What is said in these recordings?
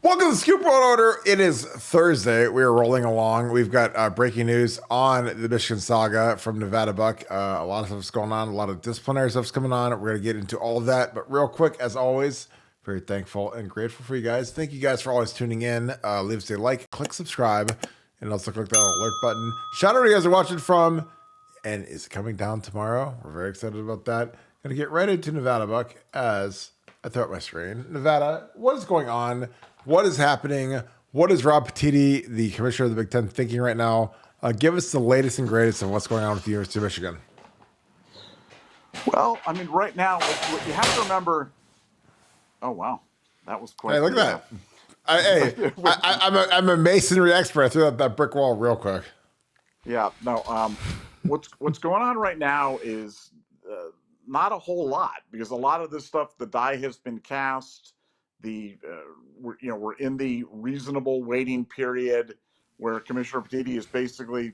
Welcome to the Scoop World Order. It is Thursday. We are rolling along. We've got breaking news on the Michigan saga from Nevadabuck. A lot of stuff's going on. A lot of disciplinary stuff's coming on. We're going to get into all of that. But real quick, as always, very thankful and grateful for you guys. Thank you guys for always tuning in. Leave us a like, click subscribe, and also click that alert button. Shout out to you guys who are watching from, and is it coming down tomorrow? We're very excited about that. Going to get right into Nevadabuck as I throw up my screen. Nevada, what is going on? What is happening? What is Rob Petitti, the commissioner of the Big Ten, thinking right now? Give us the latest and greatest of what's going on with the University of Michigan. Well, I mean, right now, what you have to remember. Oh wow, that was quite. Hey, look at that! I'm a masonry expert. I threw out that brick wall real quick. Yeah, no. What's going on right now is not a whole lot, because a lot of this stuff, the die has been cast. We're in the reasonable waiting period where Commissioner Petitti has basically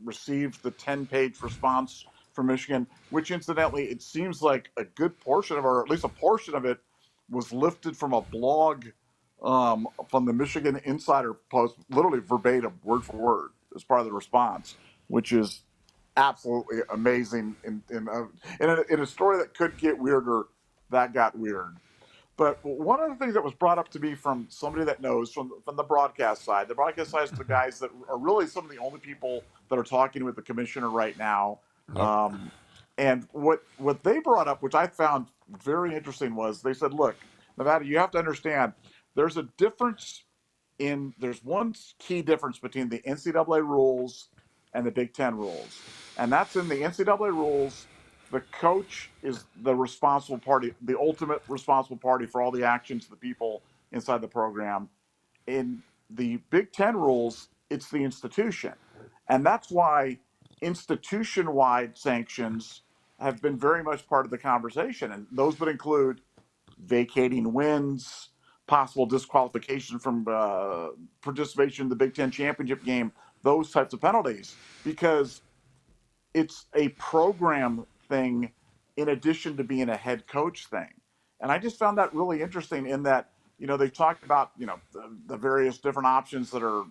received the 10-page response from Michigan, which incidentally, it seems like a good portion of, or at least a portion of it, was lifted from a blog from the Michigan Insider Post, literally verbatim, word for word, as part of the response, which is absolutely amazing. In a story that could get weirder, that got weird. But one of the things that was brought up to me from somebody that knows from the broadcast side is the guys that are really some of the only people that are talking with the commissioner right now. Yep. And what they brought up, which I found very interesting, was they said, look, Nevada, you have to understand there's one key difference between the NCAA rules and the Big Ten rules. And that's in the NCAA rules, the coach is the responsible party, the ultimate responsible party for all the actions of the people inside the program. In the Big Ten rules, it's the institution. And that's why institution-wide sanctions have been very much part of the conversation. And those would include vacating wins, possible disqualification from participation in the Big Ten championship game, those types of penalties, because it's a program thing in addition to being a head coach thing. And I just found that really interesting in that, they've talked about, the various different options that are,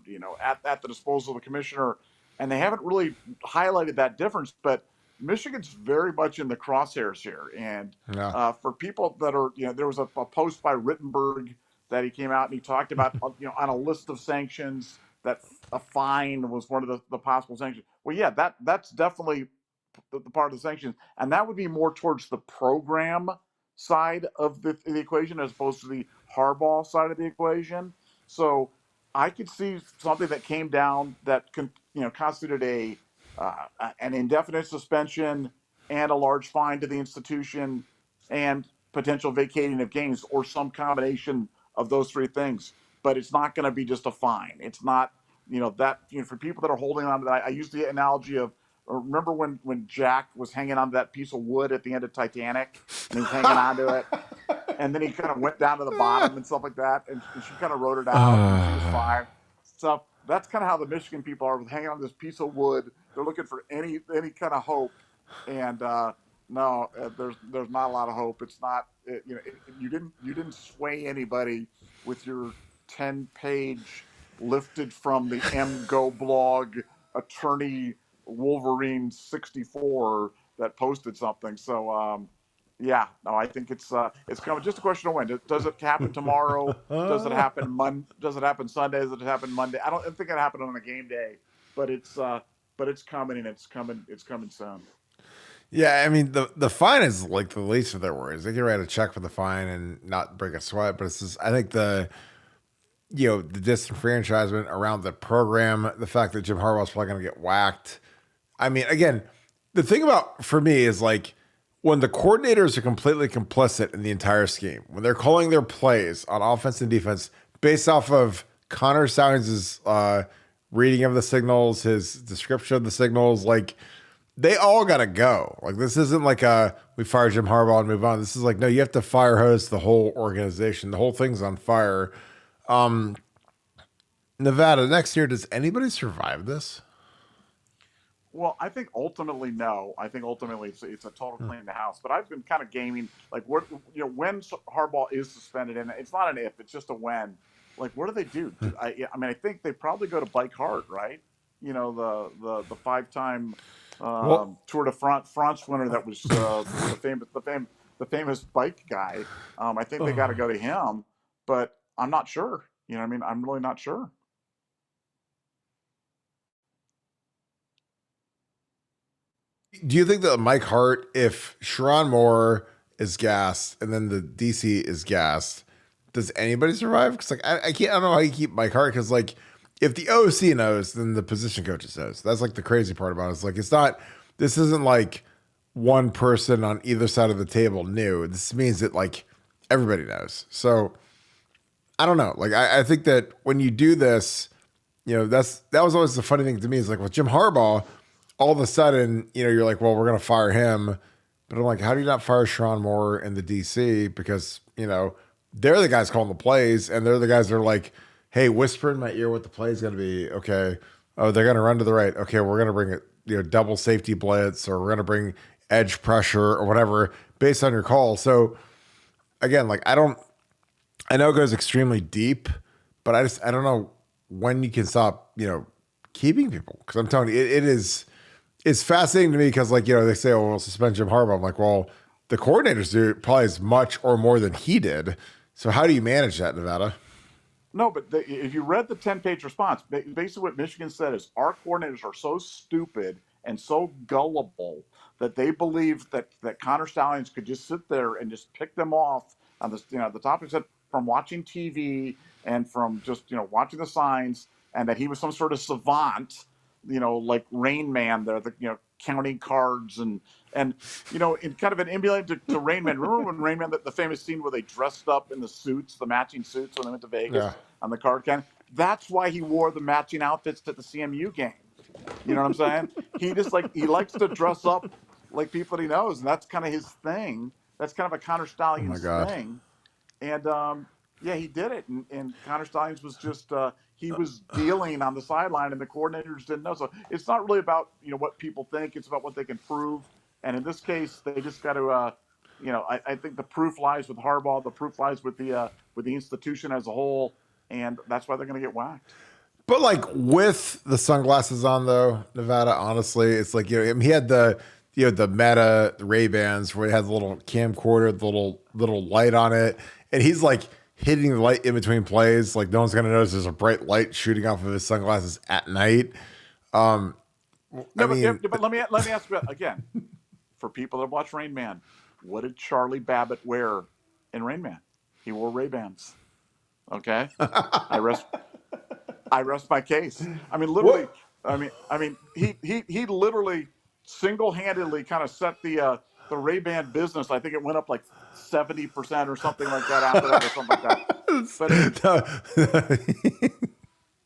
at the disposal of the commissioner, and they haven't really highlighted that difference. But Michigan's very much in the crosshairs here. And Yeah. for people that are, there was a post by Rittenberg that he came out and he talked about, on a list of sanctions, that a fine was one of the possible sanctions. Well, yeah, that's definitely the part of the sanctions, and that would be more towards the program side of the equation as opposed to the Harbaugh side of the equation. So I could see something that came down that constituted an indefinite suspension and a large fine to the institution and potential vacating of games, or some combination of those three things. But it's not going to be just a fine. It's not, for people that are holding on to that. I use the analogy of, remember when Jack was hanging on to that piece of wood at the end of Titanic, and he was hanging on to it, and then he kind of went down to the bottom and stuff like that, and she kind of rode it out, and she was fine. So that's kind of how the Michigan people are, with hanging on this piece of wood. They're looking for any kind of hope, and no, there's not a lot of hope. It's not, you didn't sway anybody with your 10-page lifted from the MGO blog attorney Wolverine 64 that posted something. So yeah, no, I think it's coming. Just a question of when. Does it happen tomorrow? Does it happen Does it happen Sunday? Does it happen Monday? I don't think it happened on a game day, but it's coming, and it's coming soon. Yeah, I mean the fine is like the least of their worries. They can write a check for the fine and not break a sweat, but it's just, I think the disenfranchisement around the program, the fact that Jim Harbaugh's probably going to get whacked. I mean, again, the thing about, for me, is like when the coordinators are completely complicit in the entire scheme, when they're calling their plays on offense and defense based off of Connor Stalions' reading of the signals, his description of the signals, like they all got to go. Like this isn't like we fire Jim Harbaugh and move on. This is like, no, you have to fire hose the whole organization. The whole thing's on fire. Nevada, next year, does anybody survive this? Well, I think ultimately no. I think ultimately it's a total clean the house. But I've been kind of gaming, like, when Harbaugh is suspended, and it's not an if, it's just a when. like, what do they do? I mean, I think they probably go to Bike Hart, right? You know, the 5-time Well, Tour de France winner that was the famous bike guy. I think they got to go to him, but I'm not sure. You know, what I mean, I'm really not sure. do you think that Mike Hart, if Sharon Moore is gassed and then the DC is gassed, does anybody survive? Because like I can't, I don't know how you keep Mike Hart, because like if the OC knows, then the position coaches knows. That's like the crazy part about it. It's like it's not. This isn't like one person on either side of the table knew. This means that like everybody knows. So I don't know. Like I think that when you do this, that was always the funny thing to me, is like with Jim Harbaugh, all of a sudden, you're like, well, we're gonna fire him. But I'm like, how do you not fire Sharon Moore in the DC? Because, they're the guys calling the plays, and they're the guys that are like, hey, whisper in my ear what the play is gonna be. Okay. Oh, they're gonna run to the right. Okay, we're gonna bring it, double safety blitz, or we're gonna bring edge pressure or whatever based on your call. So again, like I know it goes extremely deep, but I don't know when you can stop, keeping people. Because I'm telling you, it's fascinating to me, because like, they say, oh, we'll suspend Jim Harbaugh. I'm like, well, the coordinators do probably as much or more than he did. So how do you manage that, Nevada? No, but if you read the 10-page response, basically what Michigan said is our coordinators are so stupid and so gullible that they believe that Connor Stalions could just sit there and just pick them off on this, the topics that from watching TV and from just, watching the signs, and that he was some sort of savant, like Rain Man there, counting cards and in kind of an emulate to Rain Man. Remember when Rain Man, the famous scene where they dressed up in the suits, the matching suits when they went to Yeah. Vegas on the card can? That's why he wore the matching outfits to the CMU game. You know what I'm saying? He likes to dress up like people that he knows, and that's kind of his thing. That's kind of a Connor Oh my Stallions God. thing. And yeah, he did it. And Connor Stallions was just he was dealing on the sideline, and the coordinators didn't know. So it's not really about what people think; it's about what they can prove. And in this case, they just got to. I think the proof lies with Harbaugh. The proof lies with the institution as a whole, and that's why they're going to get whacked. But like with the sunglasses on though, Nevada, honestly, it's like, I mean, he had the Meta Ray Bans where he had the little camcorder, the little light on it, and he's like hitting the light in between plays. Like no one's gonna notice there's a bright light shooting off of his sunglasses at night. Um, I No, mean, but let me ask you again, for people that watch Rain Man, what did Charlie Babbitt wear in Rain Man? He wore Ray Bans. Okay, I rest I rest my case. I mean, literally. what? He literally single handedly kind of set the Ray Ban business. I think it went up like 70% or something like that after that, or something like that. But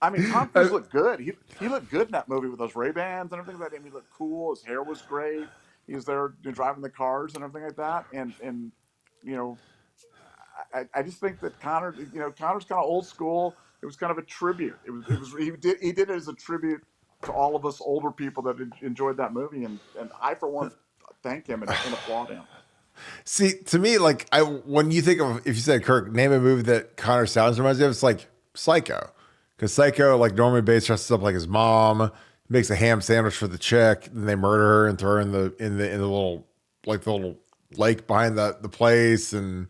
I mean, Tom Cruise looked good. He looked good in that movie with those Ray Bans and everything like that. I mean, he looked cool. His hair was great. He was there driving the cars and everything like that. And you know, I just think that Connor's kind of old school. It was kind of a tribute. He did it as a tribute to all of us older people that enjoyed that movie, and I for one thank him and applaud him. See, to me, like when you think of, if you said Kirk, name a movie that Connor Stalions reminds you of, it's like Psycho, because Psycho, like Norman Bates dresses up like his mom, makes a ham sandwich for the chick, then they murder her and throw her in the little, like the little lake behind the place, and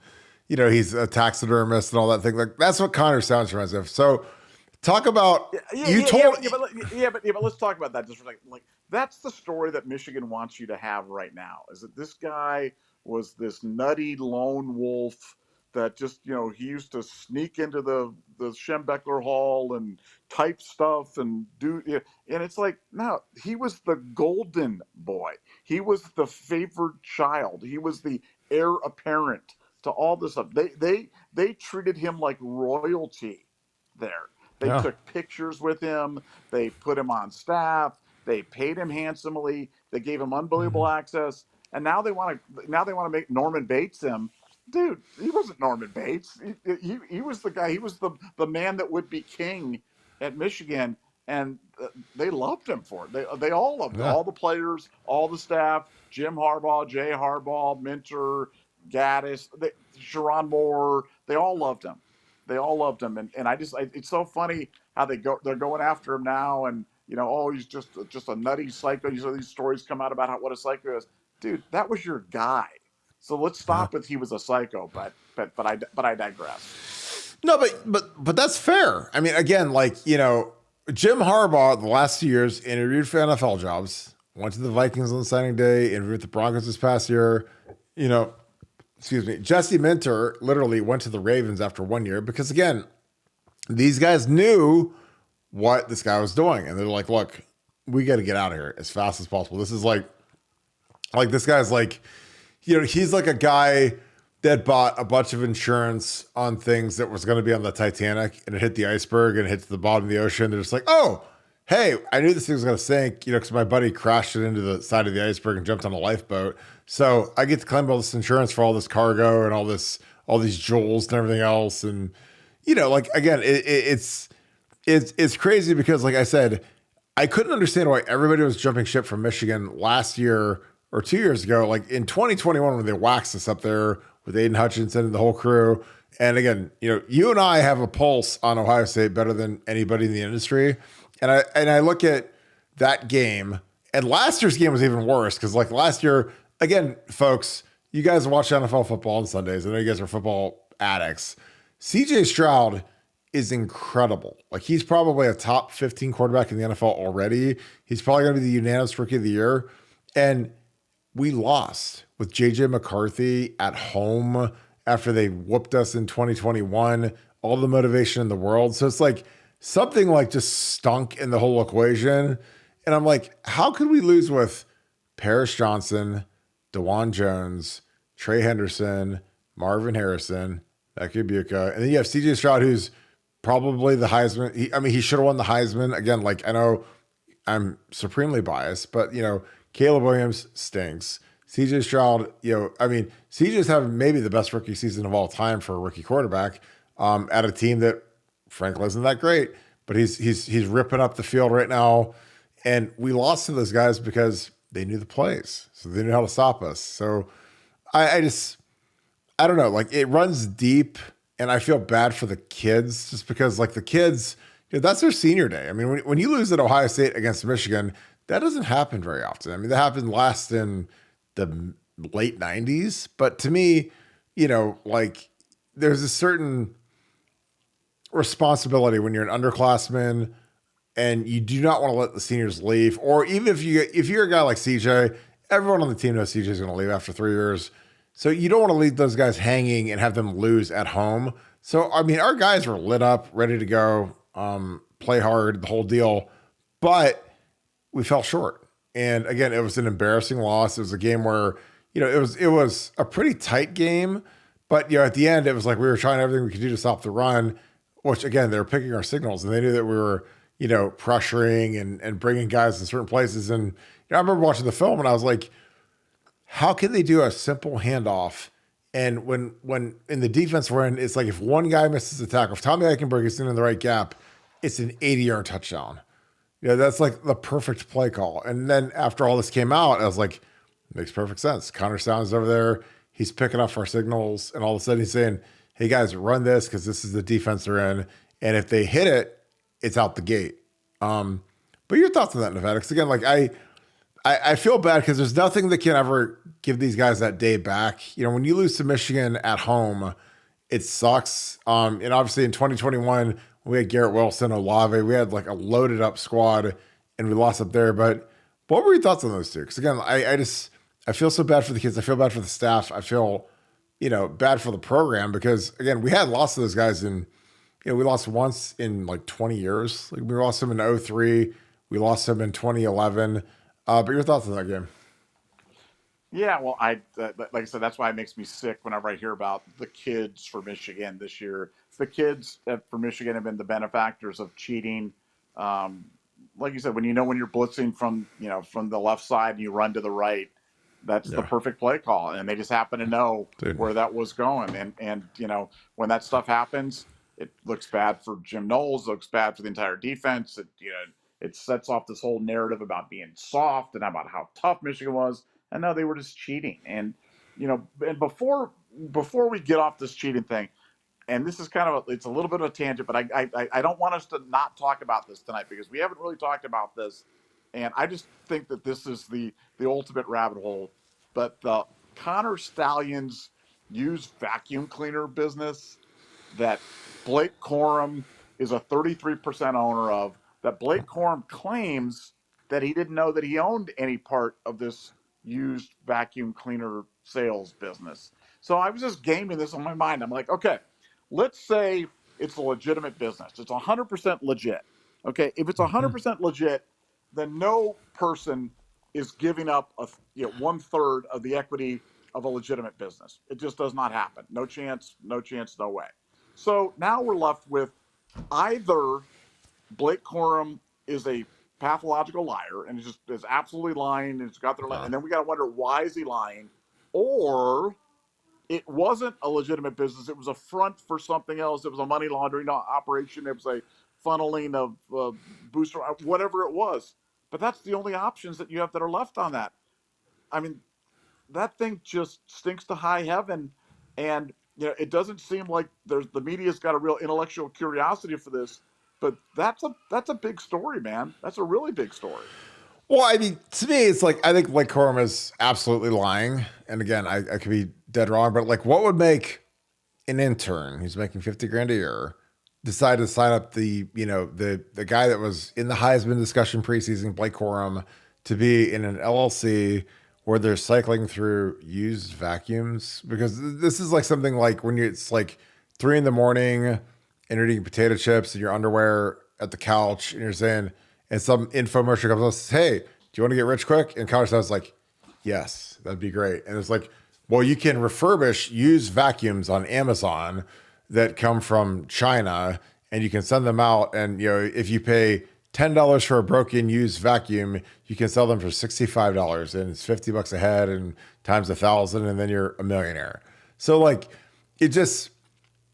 he's a taxidermist and all that thing. Like that's what Connor Stalions reminds me of. So talk about you told. But let's talk about that just for a second. Like that's the story that Michigan wants you to have right now. Is that this guy was this nutty lone wolf that just he used to sneak into the Schembeckler Hall and type stuff and do and it's like no, he was the golden boy. He was the favored child. He was the heir apparent to all this stuff. They treated him like royalty there. They Yeah. took pictures with him. They put him on staff. They paid him handsomely. They gave him unbelievable access. And now they want to make Norman Bates him. Dude, he wasn't Norman Bates. He was the guy. He was the man that would be king at Michigan, and they loved him for it. They all loved it. Yeah. All the players, all the staff, Jim Harbaugh, Jay Harbaugh, Minter, Gaddis, Sharon Moore. They all loved him. They all loved him, and it's so funny how they're going after him now, and oh, he's just a nutty psycho. These stories come out about what a psycho is, dude. That was your guy. So let's Yeah. stop with he was a psycho, but I digress. No, but that's fair. I mean, again, like, Jim Harbaugh the last 2 years interviewed for NFL jobs, went to the Vikings on signing day, interviewed with the Broncos this past year. Excuse me, Jesse Minter literally went to the Ravens after 1 year because, again, these guys knew what this guy was doing, and they're like, look, we got to get out of here as fast as possible. This is like this guy's like, he's like a guy that bought a bunch of insurance on things that was going to be on the Titanic, and it hit the iceberg and it hit to the bottom of the ocean. They're just like, oh, hey, I knew this thing was going to sink, because my buddy crashed it into the side of the iceberg and jumped on a lifeboat. So I get to claim all this insurance for all this cargo and all these jewels and everything else. And, again, it's crazy because, like I said, I couldn't understand why everybody was jumping ship from Michigan last year or 2 years ago. Like in 2021, when they waxed us up there with Aiden Hutchinson and the whole crew. And again, you and I have a pulse on Ohio State better than anybody in the industry. And I look at that game, and last year's game was even worse because, like, last year, again, folks, you guys watch NFL football on Sundays. I know you guys are football addicts. CJ Stroud is incredible. Like, he's probably a top 15 quarterback in the NFL already. He's probably going to be the unanimous rookie of the year. And we lost with JJ McCarthy at home after they whooped us in 2021, all the motivation in the world. So it's like something like just stunk in the whole equation. And I'm like, how could we lose with Paris Johnson, DeJuan Jones, Trey Henderson, Marvin Harrison, Becky Buka, and then you have CJ Stroud, who's probably the Heisman. He should have won the Heisman. Again, like, I know I'm supremely biased, but, Caleb Williams stinks. CJ Stroud, CJ's having maybe the best rookie season of all time for a rookie quarterback at a team that, frankly, isn't that great. But he's ripping up the field right now. And we lost to those guys because they knew the plays. So they knew how to stop us. So I don't know. Like, it runs deep, and I feel bad for the kids just because, like, the kids, that's their senior day. I mean, when you lose at Ohio State against Michigan, that doesn't happen very often. I mean, that happened last in the late 90s. But to me, like, there's a certain responsibility when you're an underclassman and you do not want to let the seniors leave. Or even if you're a guy like CJ, everyone on the team knows CJ's going to leave after 3 years. So you don't want to leave those guys hanging and have them lose at home. So, I mean, our guys were lit up, ready to go, play hard, the whole deal. But we fell short. And again, it was an embarrassing loss. It was a game where, it was a pretty tight game, but at the end, it was like we were trying everything we could do to stop the run, which, again, they were picking our signals, and they knew that we were, pressuring and bringing guys in certain places. And I remember watching the film and I was like, how can they do a simple handoff? And when in the defense we're in, it's like if one guy misses a tackle, if Tommy Eichenberg is in the right gap, it's an 80-yard touchdown. That's like the perfect play call. And then after all this came out, I was like, makes perfect sense. Connor Sounds over there. He's picking up our signals. And all of a sudden he's saying, hey, guys, run this because this is the defense they're in. And if they hit it, it's out the gate. But your thoughts on that, Nevada? Because, again, like I feel bad because there's nothing that can ever give these guys that day back. When you lose to Michigan at home, it sucks. And obviously in 2021, we had Garrett Wilson, Olave. We had like a loaded up squad, and we lost up there. But what were your thoughts on those two? Because, again, I feel so bad for the kids. I feel bad for the staff. I feel, bad for the program because, again, we had lost to those guys in, we lost once in like 20 years. Like, we lost them in 2003. We lost them in 2011. But your thoughts on that game? Yeah, well, like I said, that's why it makes me sick whenever I hear about the kids for Michigan this year. The kids for Michigan have been the benefactors of cheating. Like you said, when you're blitzing from the left side and you run to the right, that's the perfect play call, and they just happen to know where that was going. And when that stuff happens, it looks bad for Jim Knowles, looks bad for the entire defense. It sets off this whole narrative about being soft and about how tough Michigan was. And no, they were just cheating. And and before we get off this cheating thing, and this is kind of it's a little bit of a tangent, but I don't want us to not talk about this tonight because we haven't really talked about this, and I just think that this is the ultimate rabbit hole. But the Connor Stalions used vacuum cleaner business that Blake Corum is a 33% owner of, that Blake Corum claims that he didn't know that he owned any part of this used vacuum cleaner sales business. So I was just gaming this on my mind. I'm like, okay, let's say it's a legitimate business. It's 100% legit. Okay, if it's 100% legit, then no person is giving up 1/3 of the equity of a legitimate business. It just does not happen. No chance, no chance, no way. So now we're left with either Blake Corum is a pathological liar and is absolutely lying and it's got their and then we got to wonder why is he lying, or it wasn't a legitimate business. It was a front for something else. It was a money laundering operation. It was a funneling of booster, whatever it was. But that's the only options that you have that are left on that. I mean, that thing just stinks to high heaven, and it doesn't seem like the media's got a real intellectual curiosity for this. But that's a big story, man. That's a really big story. Well, I mean, to me, it's like I think Blake Corum is absolutely lying, and again, I could be dead wrong, but like, what would make an intern who's making $50,000 a year decide to sign up the guy that was in the Heisman discussion preseason, Blake Corum, to be in an LLC where they're cycling through used vacuums? Because this is like something like when it's like 3 a.m. and you're eating potato chips in your underwear at the couch and you're saying, and some infomercial comes up and says, hey, do you want to get rich quick? And Connor says like, yes, that'd be great. And it's like, well, you can refurbish used vacuums on Amazon that come from China and you can send them out. And, if you pay $10 for a broken used vacuum, you can sell them for $65 and it's $50 a head and times 1,000. And then you're a millionaire. So like, it just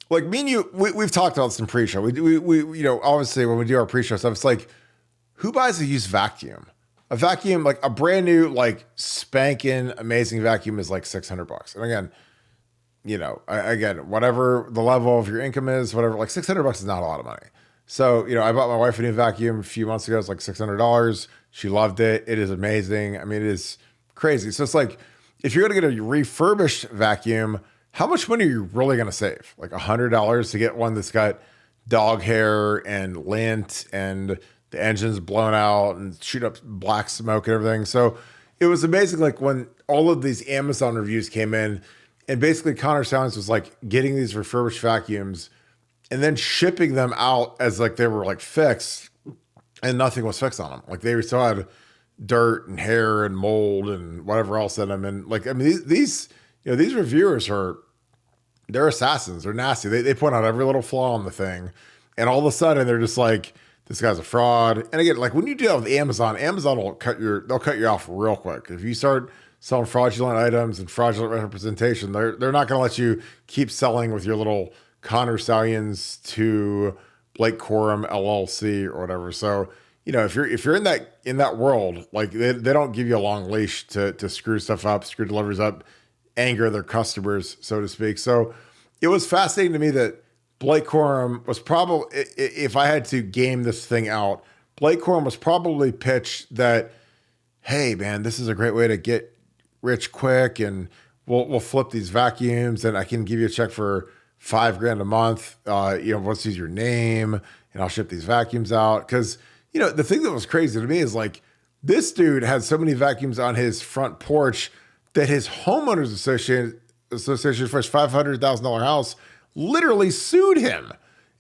like me and you, we've talked about this in pre-show. We obviously when we do our pre-show stuff, it's like, who buys a used vacuum? A vacuum, like a brand new, like spanking amazing vacuum is like $600. And again, whatever the level of your income is, whatever, like $600 is not a lot of money. So, I bought my wife a new vacuum a few months ago. It's like $600. She loved it. It is amazing. I mean, it is crazy. So it's like, if you're going to get a refurbished vacuum, how much money are you really going to save? Like $100 to get one that's got dog hair and lint and the engine's blown out and shoot up black smoke and everything. So it was amazing. Like when all of these Amazon reviews came in and basically Connor Stalions was like getting these refurbished vacuums and then shipping them out as like they were like fixed and nothing was fixed on them. Like they still had dirt and hair and mold and whatever else in them. And like, I mean, these reviewers they're assassins. They're nasty. They point out every little flaw in the thing. And all of a sudden they're just like, this guy's a fraud. And again, like when you do that with Amazon will they'll cut you off real quick. If you start selling fraudulent items and fraudulent representation, they're not going to let you keep selling with your little Connor Stalions to Blake Corum LLC or whatever. So, if you're in that world, like they don't give you a long leash to screw stuff up, screw deliveries up, anger their customers, so to speak. So it was fascinating to me that Blake Corum was probably, if I had to game this thing out, Blake Corum was probably pitched that, hey man, this is a great way to get rich quick and we'll flip these vacuums and I can give you a check for $5,000 a month. Let's use your name and I'll ship these vacuums out. Cause the thing that was crazy to me is like, this dude had so many vacuums on his front porch that his homeowners association for his $500,000 house literally sued him.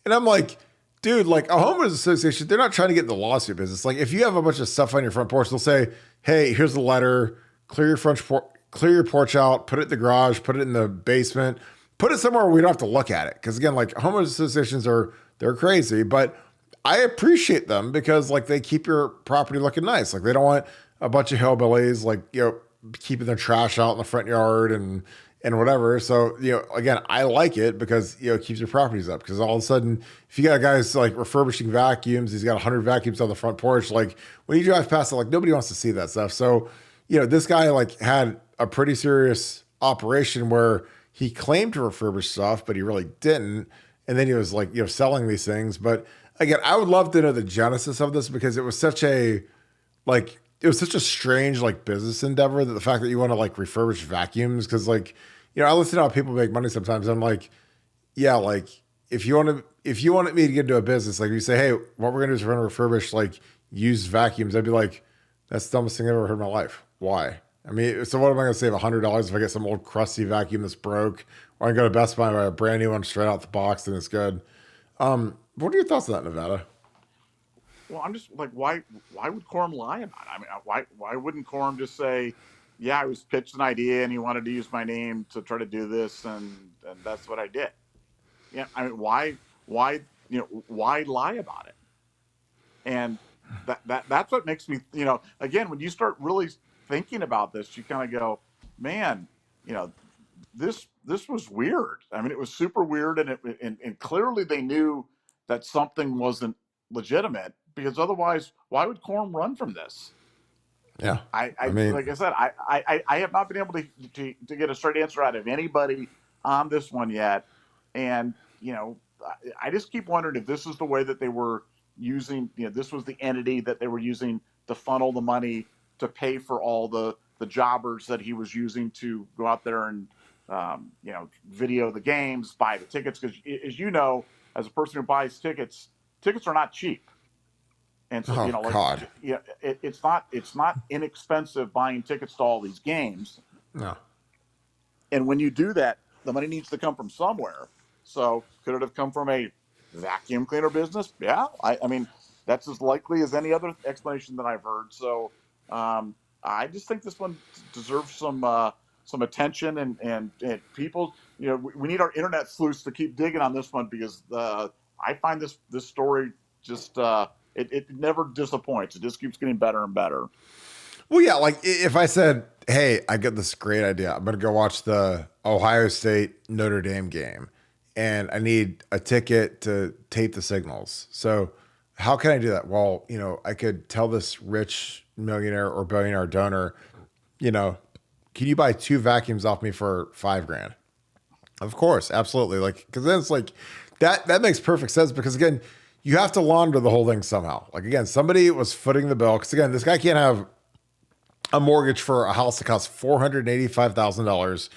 And I'm like, dude, like a homeowners association, they're not trying to get in the lawsuit business. Like if you have a bunch of stuff on your front porch, they'll say, hey, here's the letter, clear your porch out, put it in the garage, put it in the basement, put it somewhere where we don't have to look at it. Cause again, like homeowners associations they're crazy, but I appreciate them because like they keep your property looking nice. Like they don't want a bunch of hillbillies, like, keeping their trash out in the front yard and whatever. So, again, I like it because, it keeps your properties up because all of a sudden, if you got guys like refurbishing vacuums, he's got 100 vacuums on the front porch. Like when you drive past it, like nobody wants to see that stuff. So, this guy like had a pretty serious operation where he claimed to refurbish stuff, but he really didn't. and then he was like, selling these things. But again, I would love to know the genesis of this because it was such a strange like business endeavor that the fact that you want to like refurbish vacuums because like I listen to how people make money sometimes. I'm like, yeah, like if you wanted me to get into a business, like you say, hey, what we're gonna do is we're gonna refurbish like used vacuums. I'd be like, that's the dumbest thing I've ever heard in my life. Why? I mean, so what am I gonna save $100 if I get some old crusty vacuum that's broke, or I can go to Best Buy and buy a brand new one straight out the box and it's good. What are your thoughts on that, Nevada? Well, I'm just like, why would Quorum lie about it? I mean, why wouldn't Quorum just say, yeah, I was pitched an idea and he wanted to use my name to try to do this, and that's what I did. Yeah, I mean, why why lie about it? And that's what makes me, again, when you start really thinking about this, you kind of go, man, you know, this was weird. I mean, it was super weird, and clearly they knew that something wasn't legitimate because otherwise, why would Quorum run from this? Yeah, I I mean, like I said, I have not been able to get a straight answer out of anybody on this one yet, and I just keep wondering if this is the way that they were using. This was the entity that they were using to funnel the money to pay for all the jobbers that he was using to go out there and video the games, buy the tickets. Because as you know, as a person who buys tickets, tickets are not cheap. And so, oh God, it's not inexpensive buying tickets to all these games. no. And when you do that, the money needs to come from somewhere. So could it have come from a vacuum cleaner business? Yeah. I mean, that's as likely as any other explanation that I've heard. So I just think this one deserves some attention and people, we need our internet sleuths to keep digging on this one because I find this story just, it never disappoints. It just keeps getting better and better. Well, yeah, like if I said, hey, I got this great idea. I'm going to go watch the Ohio State Notre Dame game and I need a ticket to tape the signals. So how can I do that? Well, I could tell this rich millionaire or billionaire donor, can you buy 2 vacuums off me for $5,000? Of course. Absolutely. Like, cause then it's like that makes perfect sense because again, you have to launder the whole thing somehow. Like again, somebody was footing the bill. Cause again, this guy can't have a mortgage for a house that costs $485,000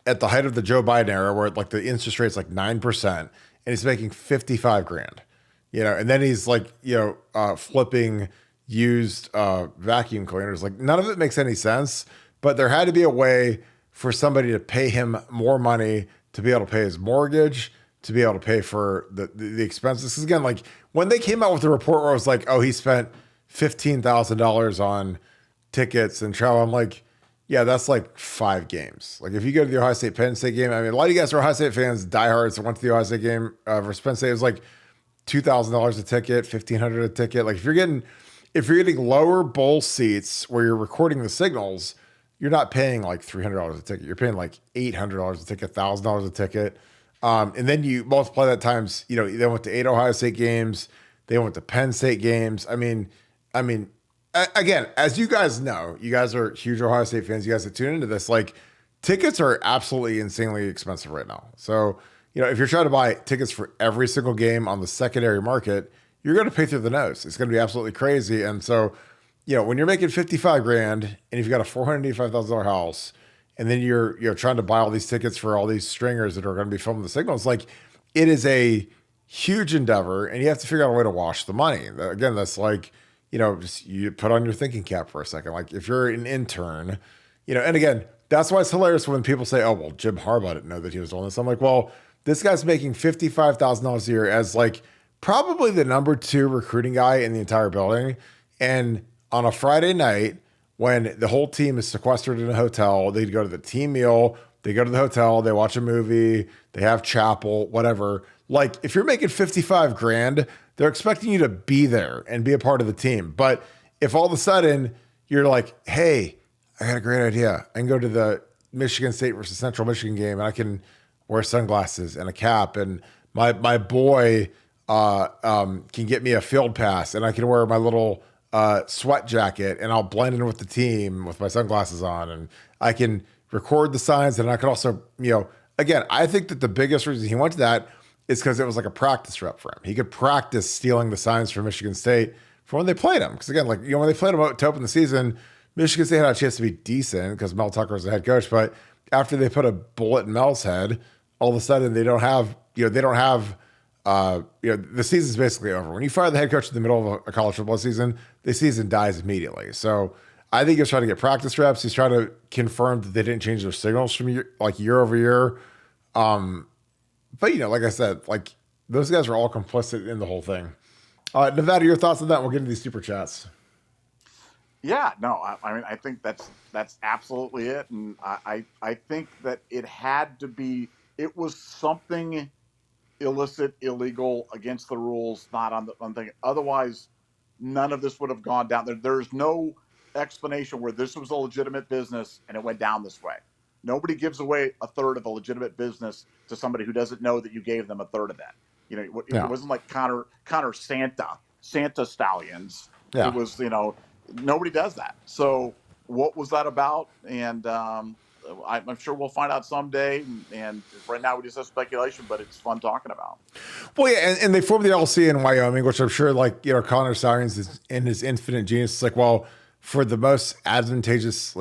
at the height of the Joe Biden era, where like the interest rate's like 9%, and he's making $55,000. And then he's like, flipping used vacuum cleaners. Like none of it makes any sense. But there had to be a way for somebody to pay him more money to be able to pay his mortgage, to be able to pay for the expenses. Because again, like when they came out with the report where it was like, oh, he spent $15,000 on tickets and travel, I'm like, yeah, that's like 5 games. Like if you go to the Ohio State Penn State game, I mean, a lot of you guys are Ohio State fans, diehards that went to the Ohio State game versus Penn State. It was like $2,000 a ticket, $1,500 a ticket. Like if you're getting lower bowl seats where you're recording the signals, you're not paying like $300 a ticket. You're paying like $800 a ticket, $1,000 a ticket. And then you multiply that times, they went to 8 Ohio State games. They went to Penn State games. I mean, again, as you guys know, you guys are huge Ohio State fans. You guys that tune into this, like tickets are absolutely insanely expensive right now. So, if you're trying to buy tickets for every single game on the secondary market, you're going to pay through the nose. It's going to be absolutely crazy. And so, when you're making $55,000 and if you've got a $485,000 house, and then you're trying to buy all these tickets for all these stringers that are going to be filming the signals, like it is a huge endeavor, and you have to figure out a way to wash the money. Again, that's like, just you put on your thinking cap for a second. Like if you're an intern, and again, that's why it's hilarious when people say, oh, well, Jim Harbaugh didn't know that he was doing this. I'm like, well, this guy's making $55,000 a year as like probably the number 2 recruiting guy in the entire building. And on a Friday night, when the whole team is sequestered in a hotel, they'd go to the team meal, they go to the hotel, they watch a movie, they have chapel, whatever. Like if you're making $55,000, they're expecting you to be there and be a part of the team. But if all of a sudden you're like, hey, I got a great idea. I can go to the Michigan State versus Central Michigan game and I can wear sunglasses and a cap, and my boy can get me a field pass and I can wear my little sweat jacket and I'll blend in with the team with my sunglasses on, and I can record the signs, and I can also, again, I think that the biggest reason he went to that is because it was like a practice rep for him. He could practice stealing the signs from Michigan State for when they played him. Because again, like, when they played him to open the season, Michigan State had a chance to be decent because Mel Tucker was the head coach. But after they put a bullet in Mel's head, all of a sudden the season's basically over. When you fire the head coach in the middle of a college football season, the season dies immediately. So I think he's trying to get practice reps. He's trying to confirm that they didn't change their signals from year over year. But like I said, like, those guys are all complicit in the whole thing. Nevada, your thoughts on that? We'll get into these super chats. Yeah, no, I mean, I think that's absolutely it. And I think that it was something illicit, illegal, against the rules, not on the thing. Otherwise, none of this would have gone down. There's no explanation where this was a legitimate business and it went down this way. Nobody gives away a third of a legitimate business to somebody who doesn't know that you gave them a third of that. It wasn't like Connor Santa Stalions. Yeah. It was, nobody does that. So what was that about? And I'm sure we'll find out someday. And right now we just have speculation, but it's fun talking about. Well, yeah, and they formed the LLC in Wyoming, which I'm sure, like, Connor Stalions is in his infinite genius. It's like, well, for the most advantageous,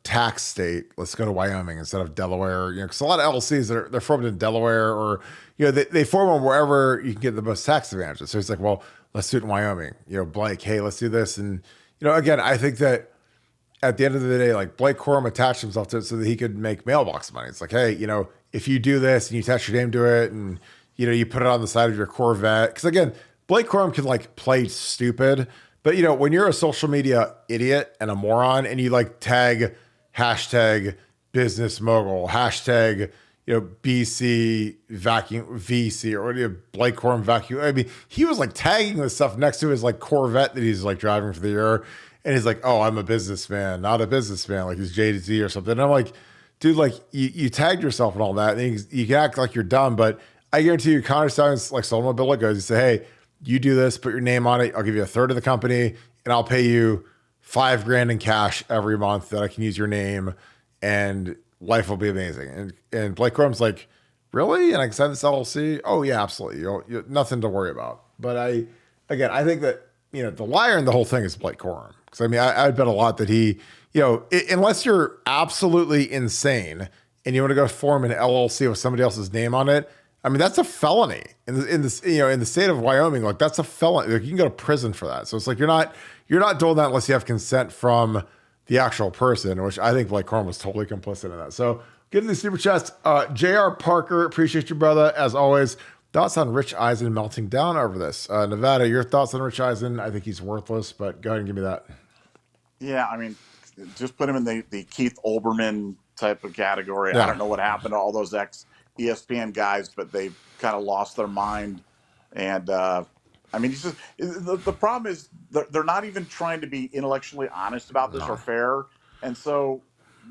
tax state, let's go to Wyoming instead of Delaware. Because a lot of LLCs they're formed in Delaware, or they form them wherever you can get the most tax advantages. So it's like, well, let's do it in Wyoming. Blake, hey, let's do this. And again, I think that at the end of the day, like, Blake Corum attached himself to it so that he could make mailbox money. It's like, hey, if you do this and you attach your name to it, and you put it on the side of your Corvette. Because again, Blake Corum can, like, play stupid. But, when you're a social media idiot and a moron, and you, like, tag hashtag business mogul, hashtag, BC vacuum VC, or Blake Corum vacuum. I mean, he was, like, tagging this stuff next to his, like, Corvette that he's, like, driving for the year. And he's like, oh, I'm a businessman, not a businessman. Like, he's JZ or something. And I'm like, dude, like, you tagged yourself and all that. And you can act like you're dumb, but I guarantee you, Connor Stalions, like, sold him a bill of goods. He said, hey, you do this, put your name on it. I'll give you a third of the company, and I'll pay you $5,000 in cash every month that I can use your name, and life will be amazing. And Blake Corum's like, really? And I can sign this LLC? Oh yeah, absolutely. You nothing to worry about. But I think that, the liar in the whole thing is Blake Corum. Because I mean, I'd bet a lot that he, unless you're absolutely insane and you want to go form an LLC with somebody else's name on it, I mean, that's a felony in the state of Wyoming. Like, that's a felony. Like, you can go to prison for that. So it's like, you're not doing that unless you have consent from the actual person, which I think Blake Corum was totally complicit in that. So get to the super chats. J.R. Parker, appreciate you, brother. As always, thoughts on Rich Eisen melting down over this. Nevada, your thoughts on Rich Eisen? I think he's worthless, but go ahead and give me that. Yeah, I mean, just put him in the Keith Olbermann type of category. Yeah. I don't know what happened to all those ex-ESPN guys, but they've kind of lost their mind. And, I mean, the problem is they're not even trying to be intellectually honest about this or fair. And so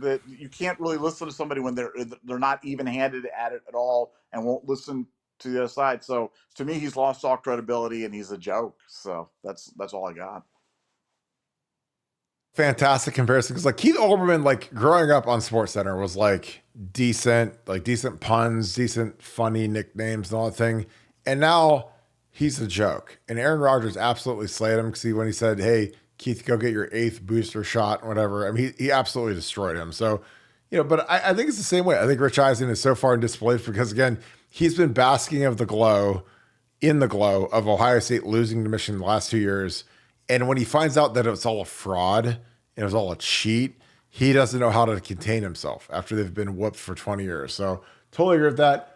that you can't really listen to somebody when they're not even-handed at it at all and won't listen to the other side. So to me, he's lost all credibility and he's a joke. So that's all I got. Fantastic comparison, because like Keith Olbermann, like growing up on SportsCenter, was like decent puns, decent funny nicknames and all that thing, and now he's a joke. And Aaron Rodgers absolutely slayed him, because when he said, "Hey Keith, go get your 8th booster shot," or whatever, I mean, he absolutely destroyed him. So but I think it's the same way. I think Rich Eisen is so far in disbelief because, again, he's been basking in the glow of Ohio State losing to Michigan the last 2 years. And when he finds out that it's all a fraud and it was all a cheat, he doesn't know how to contain himself after they've been whooped for 20 years. So totally agree with that.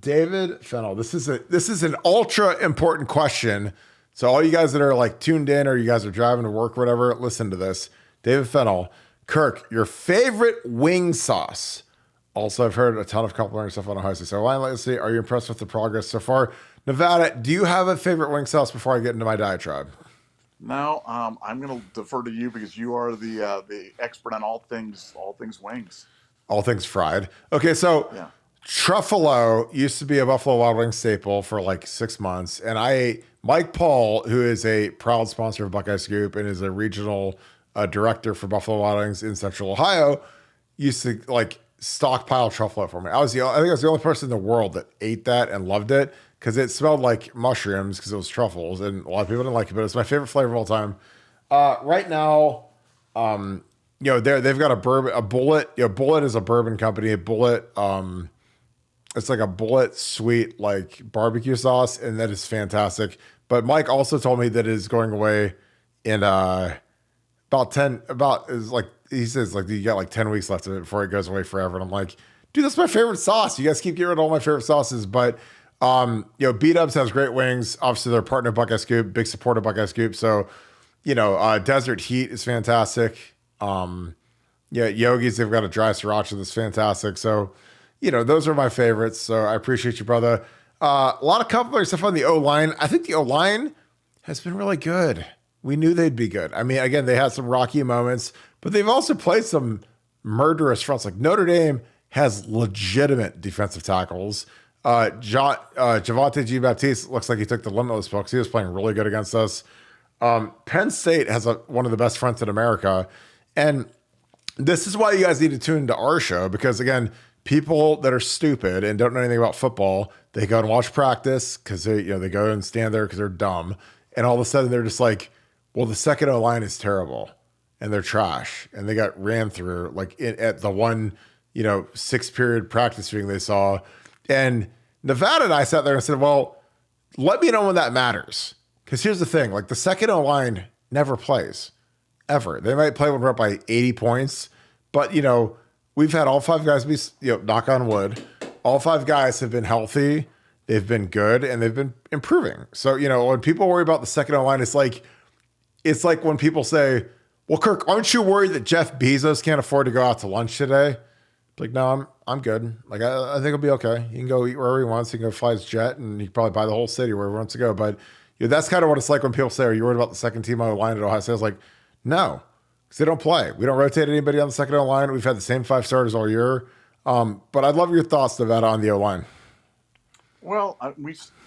David Fennell, this is an ultra important question. So all you guys that are like tuned in, or you guys are driving to work or whatever, listen to this. David Fennell, Kirk, your favorite wing sauce. Also, I've heard a ton of complimentary stuff on Ohio State. So let's see, are you impressed with the progress so far? Nevada, do you have a favorite wing sauce before I get into my diatribe? No, I'm going to defer to you because you are the expert on all things wings. All things fried. Okay, so yeah. Truffalo used to be a Buffalo Wild Wings staple for like 6 months, and I ate Mike Paul, who is a proud sponsor of Buckeye Scoop and is a regional director for Buffalo Wild Wings in Central Ohio, used to like stockpile truffle for me. I think I was the only person in the world that ate that and loved it because it smelled like mushrooms because it was truffles, and a lot of people didn't like it, but it's my favorite flavor of all time. Right now, they've got a bourbon, a Bullet. Bullet is a bourbon company. A Bullet, it's like a Bullet sweet like barbecue sauce, and that is fantastic. But Mike also told me that it is going away in is like he says like you got like 10 weeks left of it before it goes away forever. And I'm like, dude, that's my favorite sauce. You guys keep getting rid of all my favorite sauces. But B-Dubs has great wings. Obviously, they're partner of Buckeye Scoop, big supporter of Buckeye Scoop. So, Desert Heat is fantastic. Yogi's, they've got a dry sriracha that's fantastic. So, those are my favorites. So I appreciate you, brother. A lot of complimentary stuff on the O-line. I think the O-line has been really good. We knew they'd be good. I mean, again, they had some rocky moments, but they've also played some murderous fronts. Like Notre Dame has legitimate defensive tackles. Javonte G-Baptiste looks like he took the limitless books. He was playing really good against us. Penn State has one of the best fronts in America. And this is why you guys need to tune into our show because, again, people that are stupid and don't know anything about football, they go and watch practice because they go and stand there because they're dumb. And all of a sudden they're just like, well, the second O line is terrible and they're trash. And they got ran through at the one, 6-period practice meeting they saw. And Nevada and I sat there and said, well, let me know when that matters. Because here's the thing, like the second O line never plays ever. They might play when we're up by 80 points, but we've had all 5 guys be, knock on wood. All 5 guys have been healthy. They've been good and they've been improving. So, when people worry about the second O line, it's like when people say, well, Kirk, aren't you worried that Jeff Bezos can't afford to go out to lunch today? Like, no, I'm good. Like, I think he'll be okay. He can go eat wherever he wants. He can go fly his jet and he can probably buy the whole city wherever he wants to go. But that's kind of what it's like when people say, are you worried about the second team on the line at Ohio State? I was like, no, because they don't play. We don't rotate anybody on the second O line. We've had the same 5 starters all year. But I'd love your thoughts, Nevada, on the O line. Well,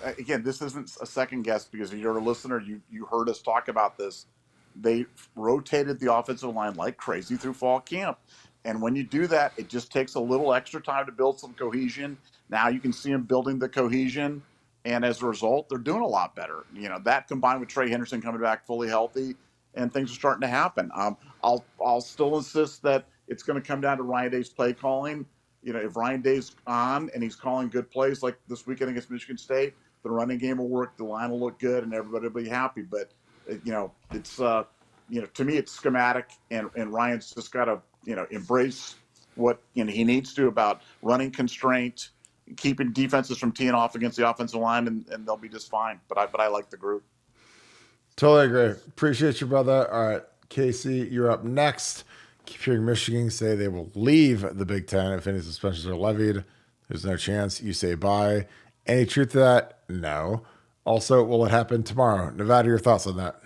again, this isn't a second guess because if you're a listener, you heard us talk about this. They rotated the offensive line like crazy through fall camp. And when you do that, it just takes a little extra time to build some cohesion. Now you can see them building the cohesion. And as a result, they're doing a lot better. That combined with Trey Henderson coming back fully healthy and things are starting to happen. I'll still insist that it's going to come down to Ryan Day's play calling. If Ryan Day's on and he's calling good plays like this weekend against Michigan State, the running game will work, the line will look good, and everybody will be happy. But, it's, to me, it's schematic, and Ryan's just got to, embrace what he needs to about running constraint, keeping defenses from teeing off against the offensive line, and they'll be just fine. But I like the group. Totally agree. Appreciate you, brother. All right, Casey, you're up next. Keep hearing Michigan say they will leave the Big Ten if any suspensions are levied. There's no chance. You say bye. Any truth to that? No. Also, will it happen tomorrow? Nevada, your thoughts on that?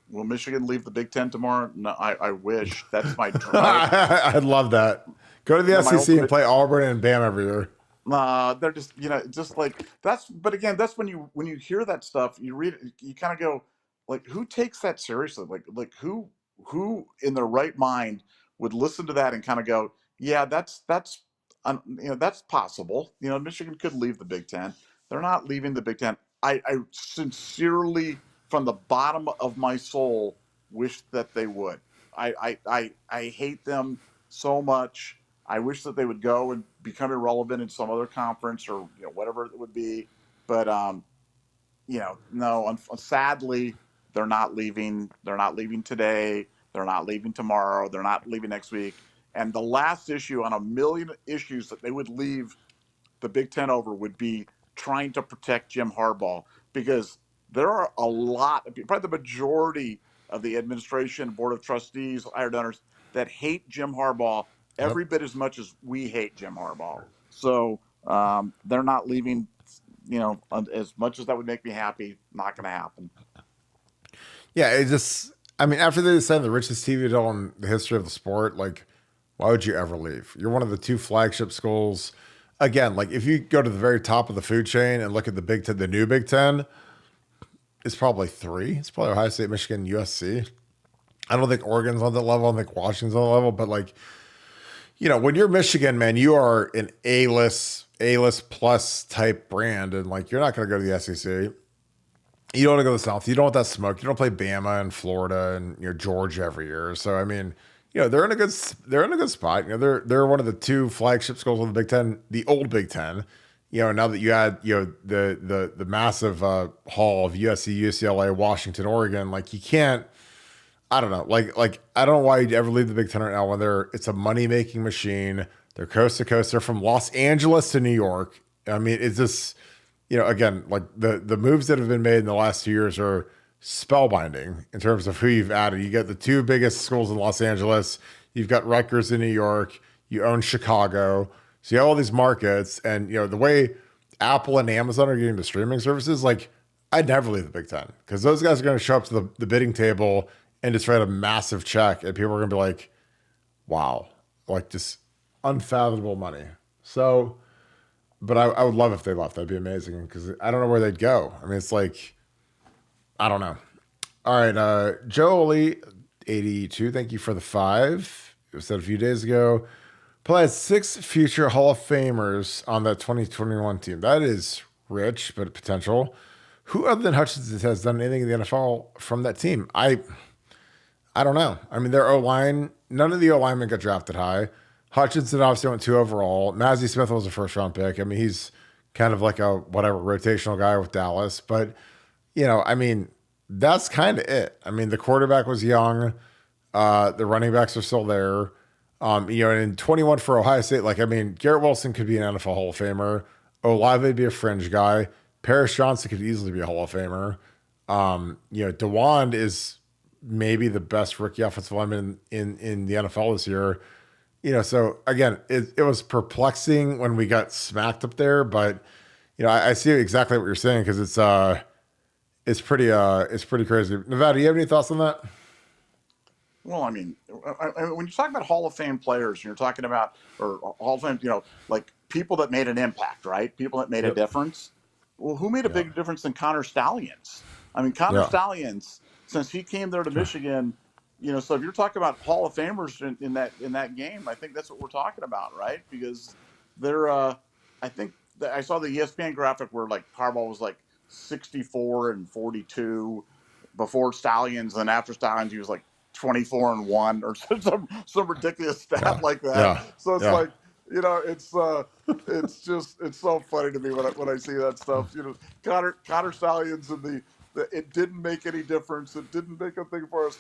Will Michigan leave the Big Ten tomorrow? No, I wish. That's my dream. I'd love that. Go to the SEC and play Auburn and Bam every year. They're just, just like that's. But again, that's when you hear that stuff, you read it, you kind of go, like, who takes that seriously? Like who in their right mind would listen to that and kind of go, yeah, that's that's possible. Michigan could leave the Big Ten. They're not leaving the Big Ten. I sincerely, from the bottom of my soul, wish that they would. I hate them so much. I wish that they would go and become irrelevant in some other conference or whatever it would be. But no. Sadly, they're not leaving. They're not leaving today. They're not leaving tomorrow. They're not leaving next week. And the last issue on a million issues that they would leave the Big Ten over would be trying to protect Jim Harbaugh, because there are a lot of people, probably the majority of the administration, board of trustees, higher donors, that hate Jim Harbaugh every bit as much as we hate Jim Harbaugh. So they're not leaving, as much as that would make me happy, not going to happen. Yeah, after they signed the richest TV deal in the history of the sport, like, why would you ever leave? You're one of the 2 flagship schools. Again, like, if you go to the very top of the food chain and look at the Big Ten, the new Big Ten, it's probably 3. It's probably Ohio State, Michigan, USC. I don't think Oregon's on that level. I don't think Washington's on that level. But, like, when you're Michigan, man, you are an A-list plus type brand, and like you're not going to go to the SEC. You don't want to go to the South. You don't want that smoke. You don't play Bama and Florida and Georgia every year. So I mean, they're in a good spot. They're one of the two flagship schools of the Big Ten, the old Big Ten. Now that you add the massive haul of USC, UCLA, Washington, Oregon, like you can't. I don't know. Like I don't know why you'd ever leave the Big Ten right now when it's a money making machine. They're coast to coast. They're from Los Angeles to New York. I mean, it's just again, like the moves that have been made in the last 2 years are spellbinding in terms of who you've added. You get the two biggest schools in Los Angeles. You've got Rutgers in New York. You own Chicago. So you have all these markets, and the way Apple and Amazon are getting the streaming services, like I'd never leave the Big Ten because those guys are going to show up to the bidding table and just write a massive check, and people are going to be like, wow, like just unfathomable money. So, but I would love if they left. That'd be amazing because I don't know where they'd go. I mean, it's like, I don't know. All right, Jolie, 82, thank you for the 5. It was said a few days ago. Play had 6 future Hall of Famers on that 2021 team. That is rich, but potential. Who other than Hutchinson has done anything in the NFL from that team? I don't know. I mean, their O-line, none of the O-linemen got drafted high. Hutchinson obviously went 2 overall. Mazzie Smith was a first-round pick. I mean, he's kind of like a whatever rotational guy with Dallas. But, I mean, that's kind of it. I mean, the quarterback was young. The running backs are still there. And in 21 for Ohio State, like, I mean, Garrett Wilson could be an NFL Hall of Famer. Olave would be a fringe guy. Paris Johnson could easily be a Hall of Famer. DeWand is maybe the best rookie offensive lineman in the NFL this year. So again, it was perplexing when we got smacked up there, but I see exactly what you're saying because it's pretty crazy. Nevada, do you have any thoughts on that? Well, I mean, when you talk about Hall of Fame players, you're talking about or Hall of Fame, like people that made an impact, right? People that made a Yep. difference. Well, who made a Yeah. bigger difference than Connor Stalions? I mean, Connor Yeah. Stalions, since he came there to Michigan, so if you're talking about Hall of Famers in that game, I think that's what we're talking about, right? Because they're, I think I saw the ESPN graphic where like Harbaugh was like 64 and 42 before Stalions, and after Stalions he was like 24-1 or some ridiculous stat Yeah. like that. Yeah. So it's Yeah. like, it's so funny to me when I see that stuff. Connor Stalions and the it didn't make any difference. It didn't make a thing for us,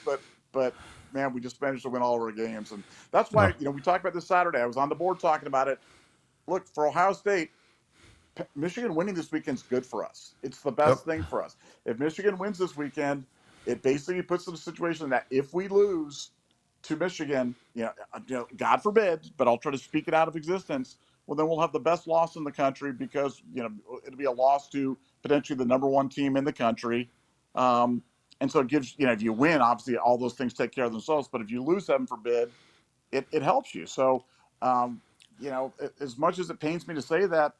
but man, we just managed to win all of our games, and that's why Yeah. we talked about this Saturday. I was on the board talking about it. Look, for Ohio State, Michigan winning this weekend is good for us. It's the Yep. best thing for us. If Michigan wins this weekend, it basically puts us in a situation that if we lose to Michigan, God forbid, but I'll try to speak it out of existence. Well, then we'll have the best loss in the country because it'll be a loss to potentially the number 1 team in the country. And so it gives if you win, obviously all those things take care of themselves. But if you lose, heaven forbid, it helps you. So as much as it pains me to say that,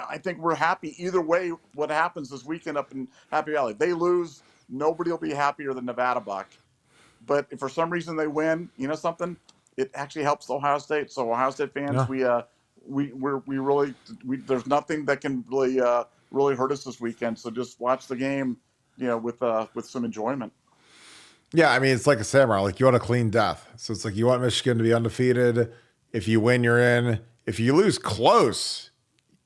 I think we're happy either way. What happens this weekend up in Happy Valley? If they lose, nobody will be happier than Nevadabuck. But if for some reason they win, something, it actually helps Ohio State. So Ohio State fans, Yeah. we really there's nothing that can really hurt us this weekend. So just watch the game, with some enjoyment. Yeah, I mean, it's like a samurai. Like you want a clean death. So it's like you want Michigan to be undefeated. If you win, you're in. If you lose close,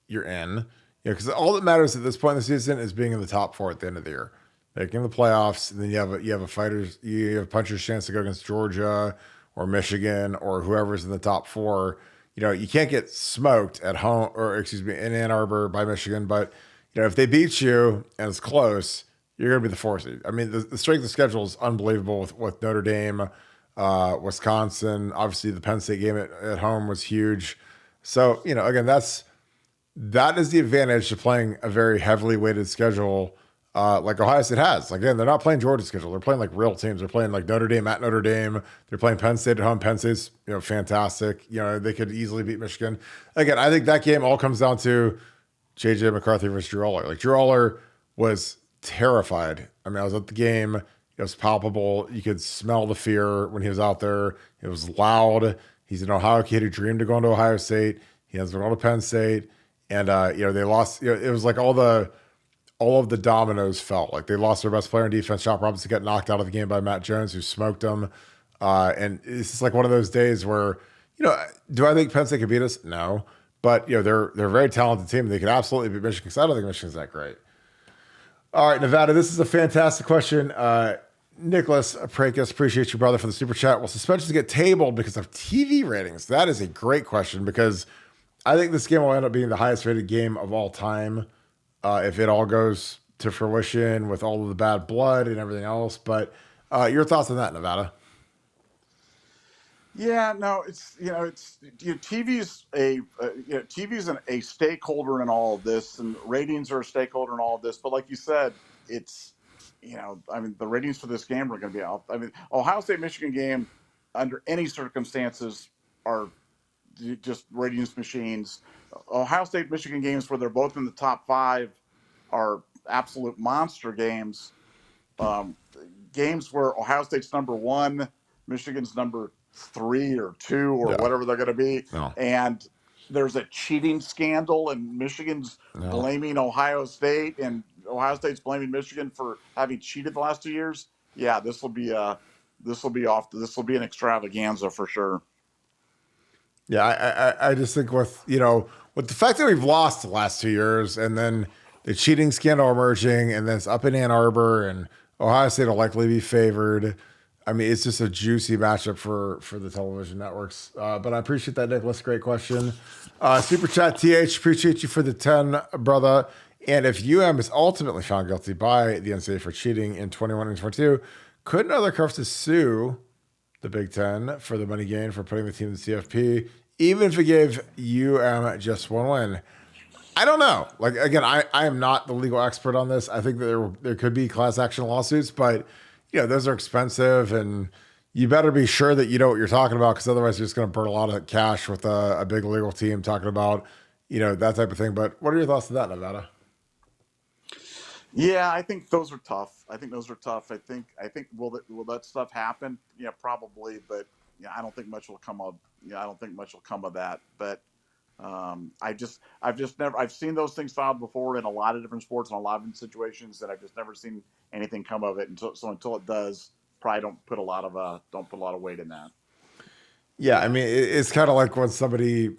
you're in. Because all that matters at this point in the season is being in the top 4 at the end of the year. Like in the playoffs, and then you have a puncher's chance to go against Georgia or Michigan or whoever's in the top 4. You can't get smoked at home in Ann Arbor by Michigan, but if they beat you and it's close, you're going to be the 4 seed. I mean, the strength of schedule is unbelievable with Notre Dame, Wisconsin. Obviously, the Penn State game at home was huge. So, again, that is the advantage to playing a very heavily weighted schedule like Ohio State has. Like, again, they're not playing Georgia's schedule. They're playing like real teams. They're playing like Notre Dame at Notre Dame. They're playing Penn State at home. Penn State's, fantastic. They could easily beat Michigan. Again, I think that game all comes down to J.J. McCarthy versus Drew Aller. Like, Drew Aller was terrified. I mean, I was at the game. It was palpable. You could smell the fear when he was out there. It was loud. He's an Ohio kid who dreamed of going to Ohio State. He has gone to Penn State, and they lost. It was like all of the dominoes fell. Like they lost their best player in defense. Chop Robinson got knocked out of the game by Matt Jones, who smoked him. And it's just like one of those days where, do I think Penn State could beat us? No. But, they're a very talented team. They could absolutely beat Michigan, because I don't think Michigan's that great. All right, Nevada, this is a fantastic question. Nicholas Prakis, appreciate you, brother, for the super chat. Will suspensions get tabled because of TV ratings? That is a great question, because I think this game will end up being the highest rated game of all time if it all goes to fruition with all of the bad blood and everything else. But your thoughts on that, Nevada? Yeah, no, TV's a stakeholder in all of this, and ratings are a stakeholder in all of this. But like you said, it's the ratings for this game are going to be out. I mean, Ohio State Michigan game under any circumstances are just ratings machines. Ohio State Michigan games where they're both in the top 5 are absolute monster games. Games where Ohio State's number 1, Michigan's number 3 or 2 or whatever they're going to be, and there's a cheating scandal, and Michigan's blaming Ohio State, and Ohio State's blaming Michigan for having cheated the last 2 years. Yeah, this will be an extravaganza for sure. Yeah, I just think with the fact that we've lost the last 2 years, and then the cheating scandal emerging, and then it's up in Ann Arbor, and Ohio State will likely be favored. I mean, it's just a juicy matchup for the television networks. But I appreciate that, Nicholas. Great question. Super chat, TH, appreciate you for the 10, brother. And if UM is ultimately found guilty by the NCAA for cheating in 21 and 22, couldn't other conferences sue the Big Ten for the money gained for putting the team in the CFP, even if it gave UM just one win? I don't know. Like, again, I am not the legal expert on this. I think that there could be class action lawsuits, but those are expensive, and you better be sure that you know what you're talking about, because otherwise you're just going to burn a lot of cash with a big legal team talking about, that type of thing. But what are your thoughts on that, Nevada? Yeah, I think those are tough. I think will that stuff happen? Yeah, probably, but I don't think much will come of. I don't think much will come of that. But I've seen those things filed before in a lot of different sports and a lot of different situations, that I've just never seen anything come of it. Until it does, probably don't put a lot of weight in that. Yeah, I mean, it's kind of like when somebody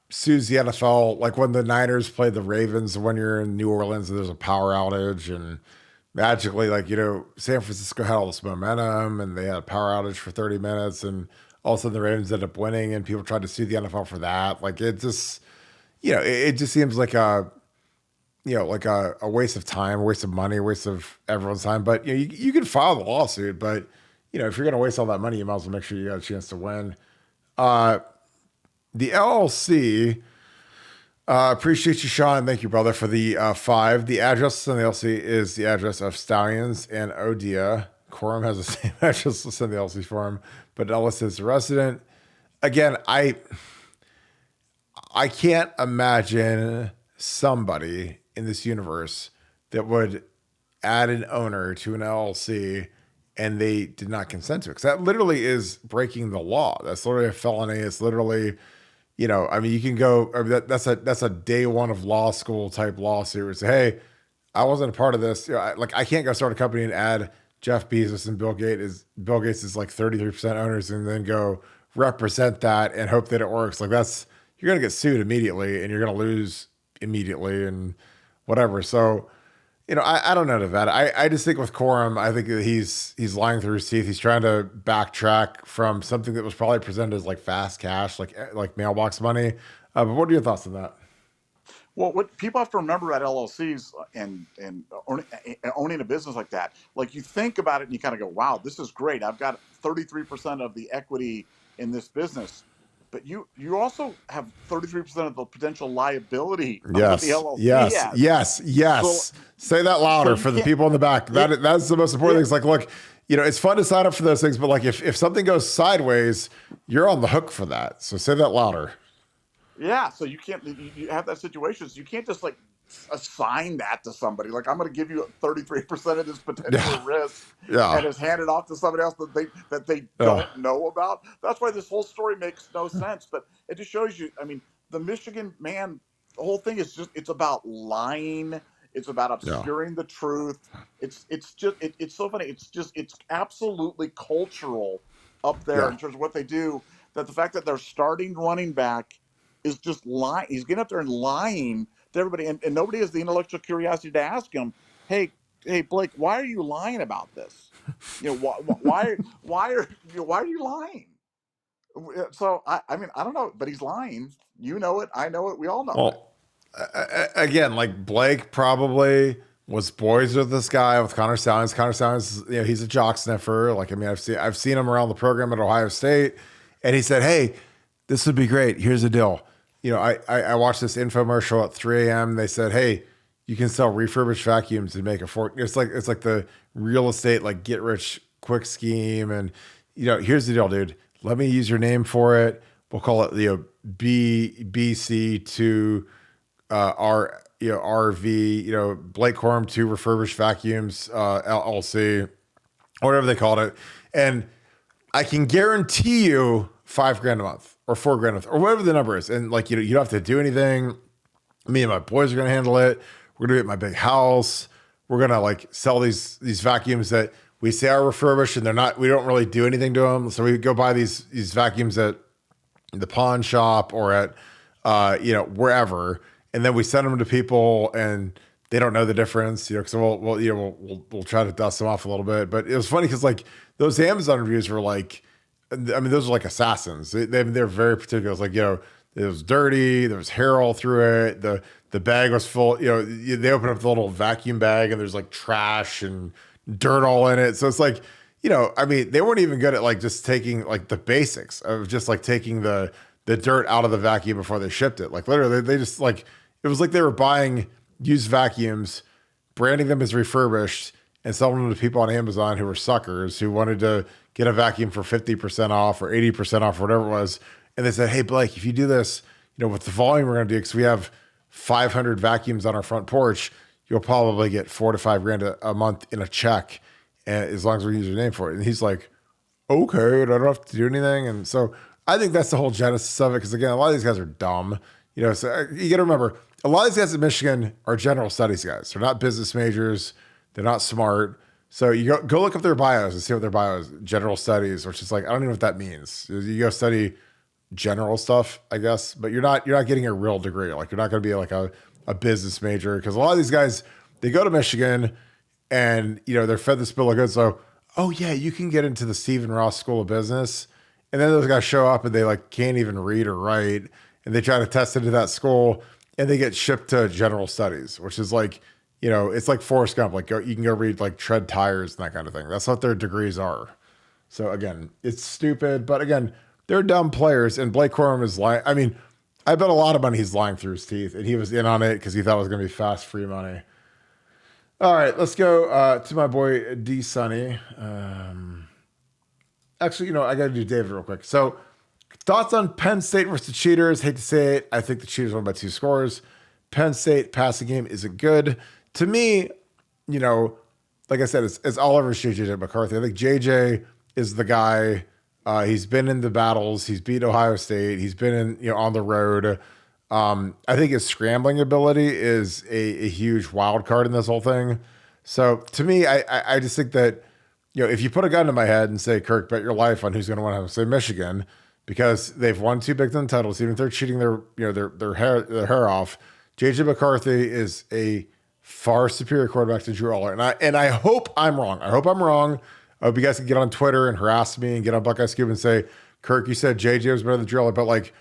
sues the NFL, like when the Niners played the Ravens when you're in New Orleans and there's a power outage, and magically, San Francisco had all this momentum and they had a power outage for 30 minutes, and all of a sudden the Ravens ended up winning, and people tried to sue the NFL for that. Like, it just, it just seems like a waste of time, a waste of money, a waste of everyone's time. But you can file the lawsuit, but if you're going to waste all that money, you might as well make sure you got a chance to win. The LLC, appreciate you, Sean. Thank you, brother, for the 5. The address on the LLC is the address of Stalions and Odia. Quorum has the same address. Let's send the LLC for him, but Ellis is the resident. Again, I can't imagine somebody in this universe that would add an owner to an LLC and they did not consent to it, because that literally is breaking the law. That's literally a felony. It's literally, I mean, you can go. I mean, that's a day one of law school type lawsuit where say, hey, I wasn't a part of this. I can't go start a company and add Jeff Bezos and Bill Gates is like 33% owners, and then go represent that and hope that it works. Like, you're gonna get sued immediately, and you're gonna lose immediately, and whatever. So, I don't know, Nevada. I just think with Quorum, I think that he's lying through his teeth. He's trying to backtrack from something that was probably presented as like fast cash, like mailbox money. But what are your thoughts on that? Well, what people have to remember about LLCs and owning a business like that, like, you think about it and you kind of go, wow, this is great. I've got 33% of the equity in this business. But you also have 33% of the potential liability of the LLC. Yes. So, say that louder for the people in the back. That's the most important thing. It's like, look, it's fun to sign up for those things, but like if something goes sideways, you're on the hook for that. So say that louder. Yeah. So you have that situation. So you can't just like assign that to somebody. Like, I'm going to give you 33% of this potential Yeah. risk, Yeah. and is handed off to somebody else that they Yeah. don't know about. That's why this whole story makes no sense. But it just shows you. I mean, the Michigan man, the whole thing is it's about lying. It's about Yeah. obscuring the truth. It's so funny. It's absolutely cultural up there Yeah. in terms of what they do. That the fact that their starting running back is just lying. He's getting up there and lying to everybody, and nobody has the intellectual curiosity to ask him, hey, Blake, why are you lying about this? Why are you lying? So I mean, I don't know, but he's lying. You know it. I know it. We all know it. Well, again, like Blake probably was boys with this guy with Connor Stalions. Connor Stalions, he's a jock sniffer. Like, I mean, I've seen him around the program at Ohio State, and he said, "Hey, this would be great. Here's the deal. I watched this infomercial at 3 a.m. They said, hey, you can sell refurbished vacuums and make a fortune. It's like the real estate, like get rich quick scheme. And, here's the deal, dude. Let me use your name for it. We'll call it, BC to RV, Blake Corum to refurbished vacuums, LLC, whatever they called it. And I can guarantee you $5,000 a month or $4,000 a month or whatever the number is. And like, you don't have to do anything. Me and my boys are going to handle it. We're going to get my big house. We're going to like sell these vacuums that we say are refurbished and we don't really do anything to them. So we go buy these vacuums at the pawn shop or at, wherever. And then we send them to people and they don't know the difference, cause we'll try to dust them off a little bit. But it was funny because like those Amazon reviews were like, I mean, those are like assassins. They're very particular. It's like, it was dirty. There was hair all through it. The bag was full. They open up the little vacuum bag and there's like trash and dirt all in it. So it's like, I mean, they weren't even good at like just taking like the basics of just like taking the dirt out of the vacuum before they shipped it. Like literally, they just like it was like they were buying used vacuums, branding them as refurbished, and selling them to people on Amazon who were suckers who wanted to get a vacuum for 50% off or 80% off, or whatever it was. And they said, hey, Blake, if you do this, with the volume we're going to do, because we have 500 vacuums on our front porch, you'll probably get $4,000 to $5,000 a month in a check, and as long as we use your name for it. And he's like, okay, I don't have to do anything. And so I think that's the whole genesis of it. Because again, a lot of these guys are dumb. So you got to remember, a lot of these guys at Michigan are general studies guys. They're not business majors. They're not smart. So you go look up their bios and see what their bio is. General studies, which is like, I don't even know what that means. You go study general stuff, I guess, but you're not getting a real degree. Like you're not going to be like a business major, because a lot of these guys, they go to Michigan and they're fed this bill of goods. So, oh yeah, you can get into the Stephen Ross School of Business, and then those guys show up and they like can't even read or write, and they try to test into that school, and they get shipped to general studies, which is like, it's like Forrest Gump. Like you can go read like tread tires and that kind of thing. That's what their degrees are. So again, it's stupid, but again, they're dumb players. And Blake Corum is lying. I mean, I bet a lot of money he's lying through his teeth, and he was in on it because he thought it was going to be fast, free money. All right, let's go to my boy D Sonny. Actually, I got to do David real quick. So, thoughts on Penn State versus the Cheaters? Hate to say it, I think the Cheaters won by 2 scores. Penn State passing game isn't good. To me, like I said, it's all over JJ McCarthy. I think JJ is the guy. He's been in the battles. He's beat Ohio State. He's been in, on the road. I think his scrambling ability is a huge wild card in this whole thing. So to me, I just think that, if you put a gun to my head and say, Kirk, bet your life on who's going to win, I would say Michigan, because they've won 2 Big Ten titles, even if they're cheating their hair off. JJ McCarthy is a far superior quarterback to Drew Aller. And I hope I'm wrong. I hope you guys can get on Twitter and harass me and get on Buckeye Scoop and say, Kirk, you said JJ was better than Drew Aller. But like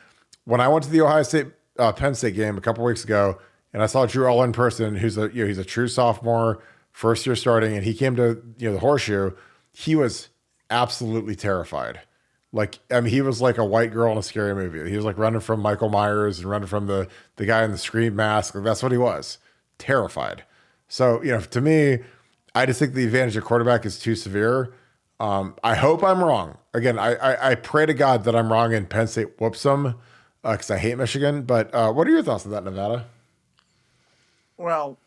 when I went to the Ohio State Penn State game a couple weeks ago, and I saw Drew Aller in person, who's he's a true sophomore, first year starting, and he came to the Horseshoe, he was absolutely terrified. Like, I mean, he was like a white girl in a scary movie. He was like running from Michael Myers and running from the guy in the Scream mask. Like, that's what he was, terrified. So, to me, I just think the advantage of quarterback is too severe. I hope I'm wrong. Again, I pray to God that I'm wrong and Penn State whoops them because I hate Michigan. But what are your thoughts on that, Nevada? Well,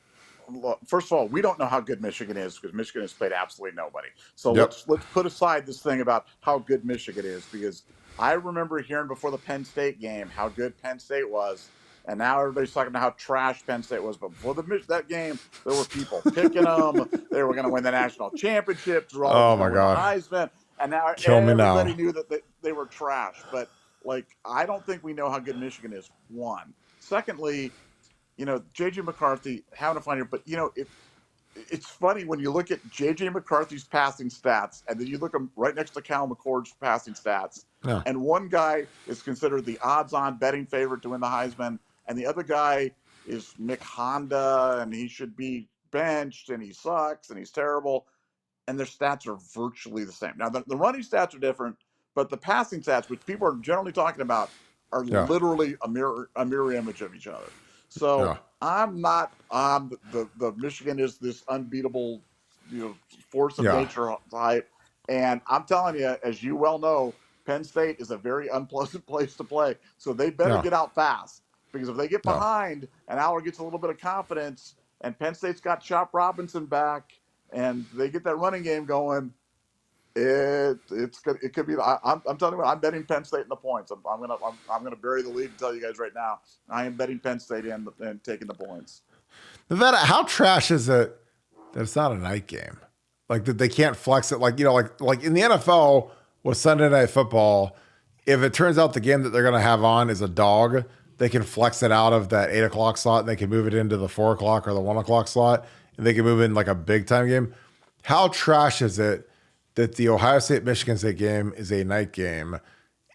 look, first of all, we don't know how good Michigan is because Michigan has played absolutely nobody. So Yep. let's put aside this thing about how good Michigan is, because I remember hearing before the Penn State game how good Penn State was, and now everybody's talking about how trash Penn State was. But before that game, there were people picking them. They were going to win the national championship. Drew Allen was Oh going my to win the God. Heisman, and now Kill me everybody now. knew that they were trash. But like, I don't think we know how good Michigan is. One. Secondly, JJ McCarthy having a fine year, but it's funny when you look at JJ McCarthy's passing stats, and then you look him right next to Cal McCord's passing stats, Yeah. and one guy is considered the odds-on betting favorite to win the Heisman, and the other guy is Mick Honda, and he should be benched, and he sucks, and he's terrible, and their stats are virtually the same. Now, the running stats are different, but the passing stats, which people are generally talking about, are Yeah. literally a mirror image of each other. So Yeah. I'm not on the Michigan is this unbeatable, force of Yeah. nature type. And I'm telling you, as you well know, Penn State is a very unpleasant place to play. So they better Yeah. get out fast, because if they get Yeah. behind and Aller gets a little bit of confidence and Penn State's got Chop Robinson back and they get that running game going, it could be. I'm telling you, I'm betting Penn State in the points. I'm gonna bury the lead and tell you guys right now. I am betting Penn State in and taking the points. Nevada, how trash is it that it's not a night game? Like that they can't flex it. Like like in the NFL with Sunday Night Football, if it turns out the game that they're gonna have on is a dog, they can flex it out of that 8 o'clock slot and they can move it into the 4 o'clock or the 1 o'clock slot, and they can move in like a big time game. How trash is it that the Ohio State Michigan State game is a night game,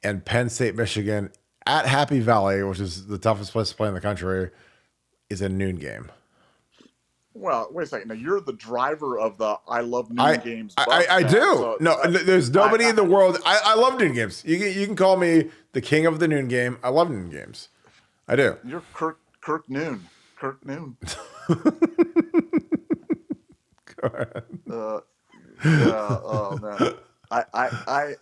and Penn State Michigan at Happy Valley, which is the toughest place to play in the country, is a noon game? Well, wait a second. Now you're the driver of the I love noon I games I, bus, I man. do. So No, there's nobody in the I world. I love noon games. You can call me the king of the noon game. I love noon games. I do. you're Kirk Noon. Kirk Noon. Go ahead. Yeah. Oh man. I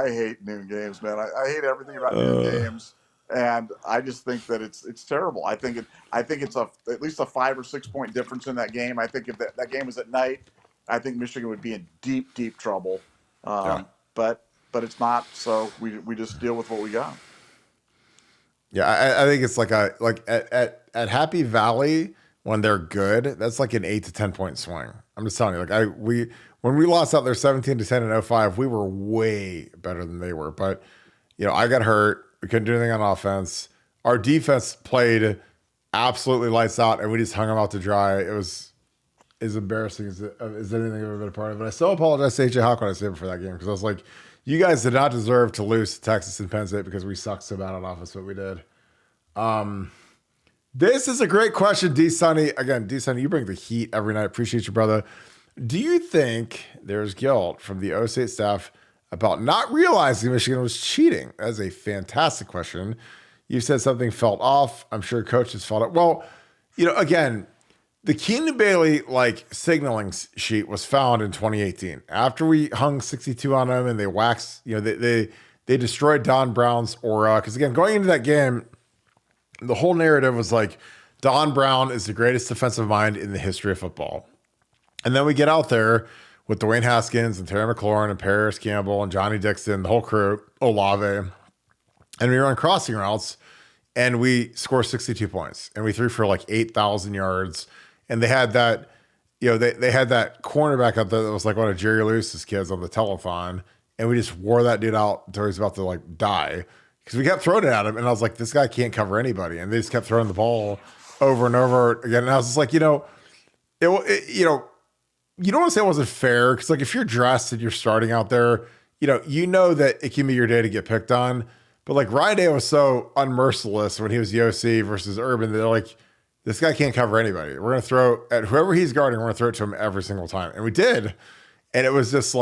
hate noon games, man. I hate everything about noon games, and I just think that it's terrible. I think it's at least a 5 or 6 point difference in that game. I think if that game was at night, I think Michigan would be in deep trouble. Yeah. But it's not. So we just deal with what we got. Yeah, I think it's like at Happy Valley when they're good, that's like an 8 to 10 point swing. I'm just telling you, like when we lost out there 17-10 in 05, we were way better than they were. But I got hurt. We couldn't do anything on offense. Our defense played absolutely lights out, and we just hung them out to dry. It was as embarrassing as anything I've ever been a part of. But I still apologize to AJ Hawk when I saved it for that game, because I was like, you guys did not deserve to lose to Texas and Penn State because we sucked so bad on offense, but we did. This is a great question, D Sonny. Again, D Sonny, you bring the heat every night. Appreciate you, brother. Do you think there's guilt from the O State staff about not realizing Michigan was cheating? That's a fantastic question. You said something felt off. I'm sure coaches felt it. Well, again, the Keenan Bailey signaling sheet was found in 2018 after we hung 62 on them and they waxed. They destroyed Don Brown's aura, because again, going into that game, the whole narrative was like Don Brown is the greatest defensive mind in the history of football. And then we get out there with Dwayne Haskins and Terry McLaurin and Paris Campbell and Johnny Dixon, the whole crew, Olave, and we run crossing routes and we score 62 points and we threw for 8,000 yards. And they had that, they had that cornerback out there that was like one of Jerry Lewis's kids on the telethon. And we just wore that dude out until he was about to die, because we kept throwing it at him. And I was like, this guy can't cover anybody. And they just kept throwing the ball over and over again. And I was just like, you don't want to say it wasn't fair, because if you're dressed and you're starting out there, that it can be your day to get picked on. But Ryan Day was so unmerciless when he was the OC versus Urban that they're like, this guy can't cover anybody. We're going to throw at whoever he's guarding. We're going to throw it to him every single time. And we did. And it was just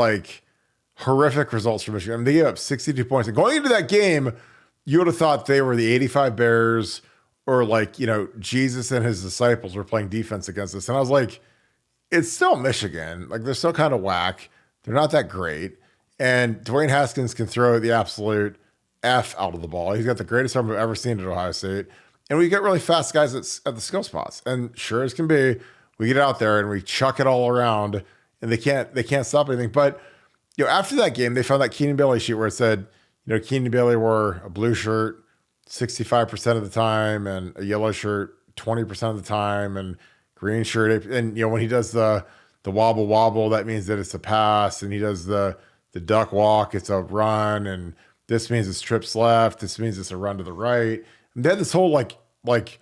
horrific results for Michigan. I mean, they gave up 62 points. And going into that game, you would have thought they were the 85 Bears, or Jesus and his disciples were playing defense against us. And I was like, it's still Michigan. They're still kind of whack. They're not that great. And Dwayne Haskins can throw the absolute F out of the ball. He's got the greatest arm I've ever seen at Ohio State. and we get really fast guys at the skill spots. And sure as can be, we get out there and we chuck it all around, and they can't stop anything. But after that game, they found that Keenan Bailey sheet where it said, Keenan Bailey wore a blue shirt 65% of the time and a yellow shirt 20% of the time and green shirt. And when he does the wobble wobble, that means that it's a pass, and he does the duck walk, it's a run, and this means it's trips left, this means it's a run to the right. And they had this whole like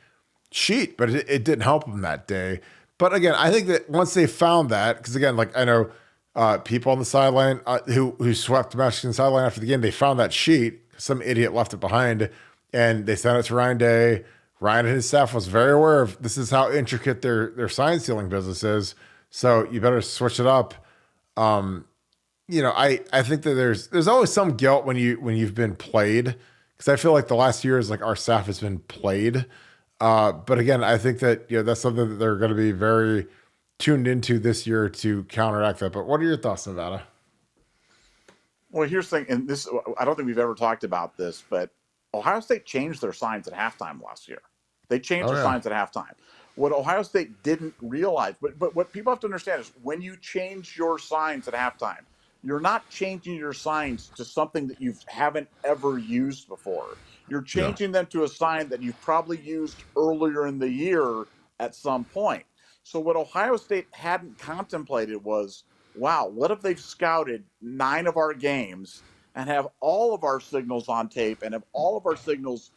sheet, but it didn't help them that day. But again, I think that once they found that, because again, like I know people on the sideline who swept the Michigan sideline after the game, they found that sheet. Some idiot left it behind, and they sent it to Ryan Day. Ryan and his staff was very aware of this is how intricate their sign stealing business is. So you better switch it up. I think that there's always some guilt when you've been played, because I feel like the last year is like our staff has been played. But again, I think that that's something that they're going to be very tuned into this year to counteract that. But what are your thoughts, Nevada? Well, here's the thing, and this I don't think we've ever talked about this, but Ohio State changed their signs at halftime last year. They changed their signs at halftime. What Ohio State didn't realize, but what people have to understand is when you change your signs at halftime, you're not changing your signs to something that you haven't ever used before. You're changing them to a sign that you've probably used earlier in the year at some point. So what Ohio State hadn't contemplated was, wow, what if they've scouted 9 of our games and have all of our signals on tape and have all of our signals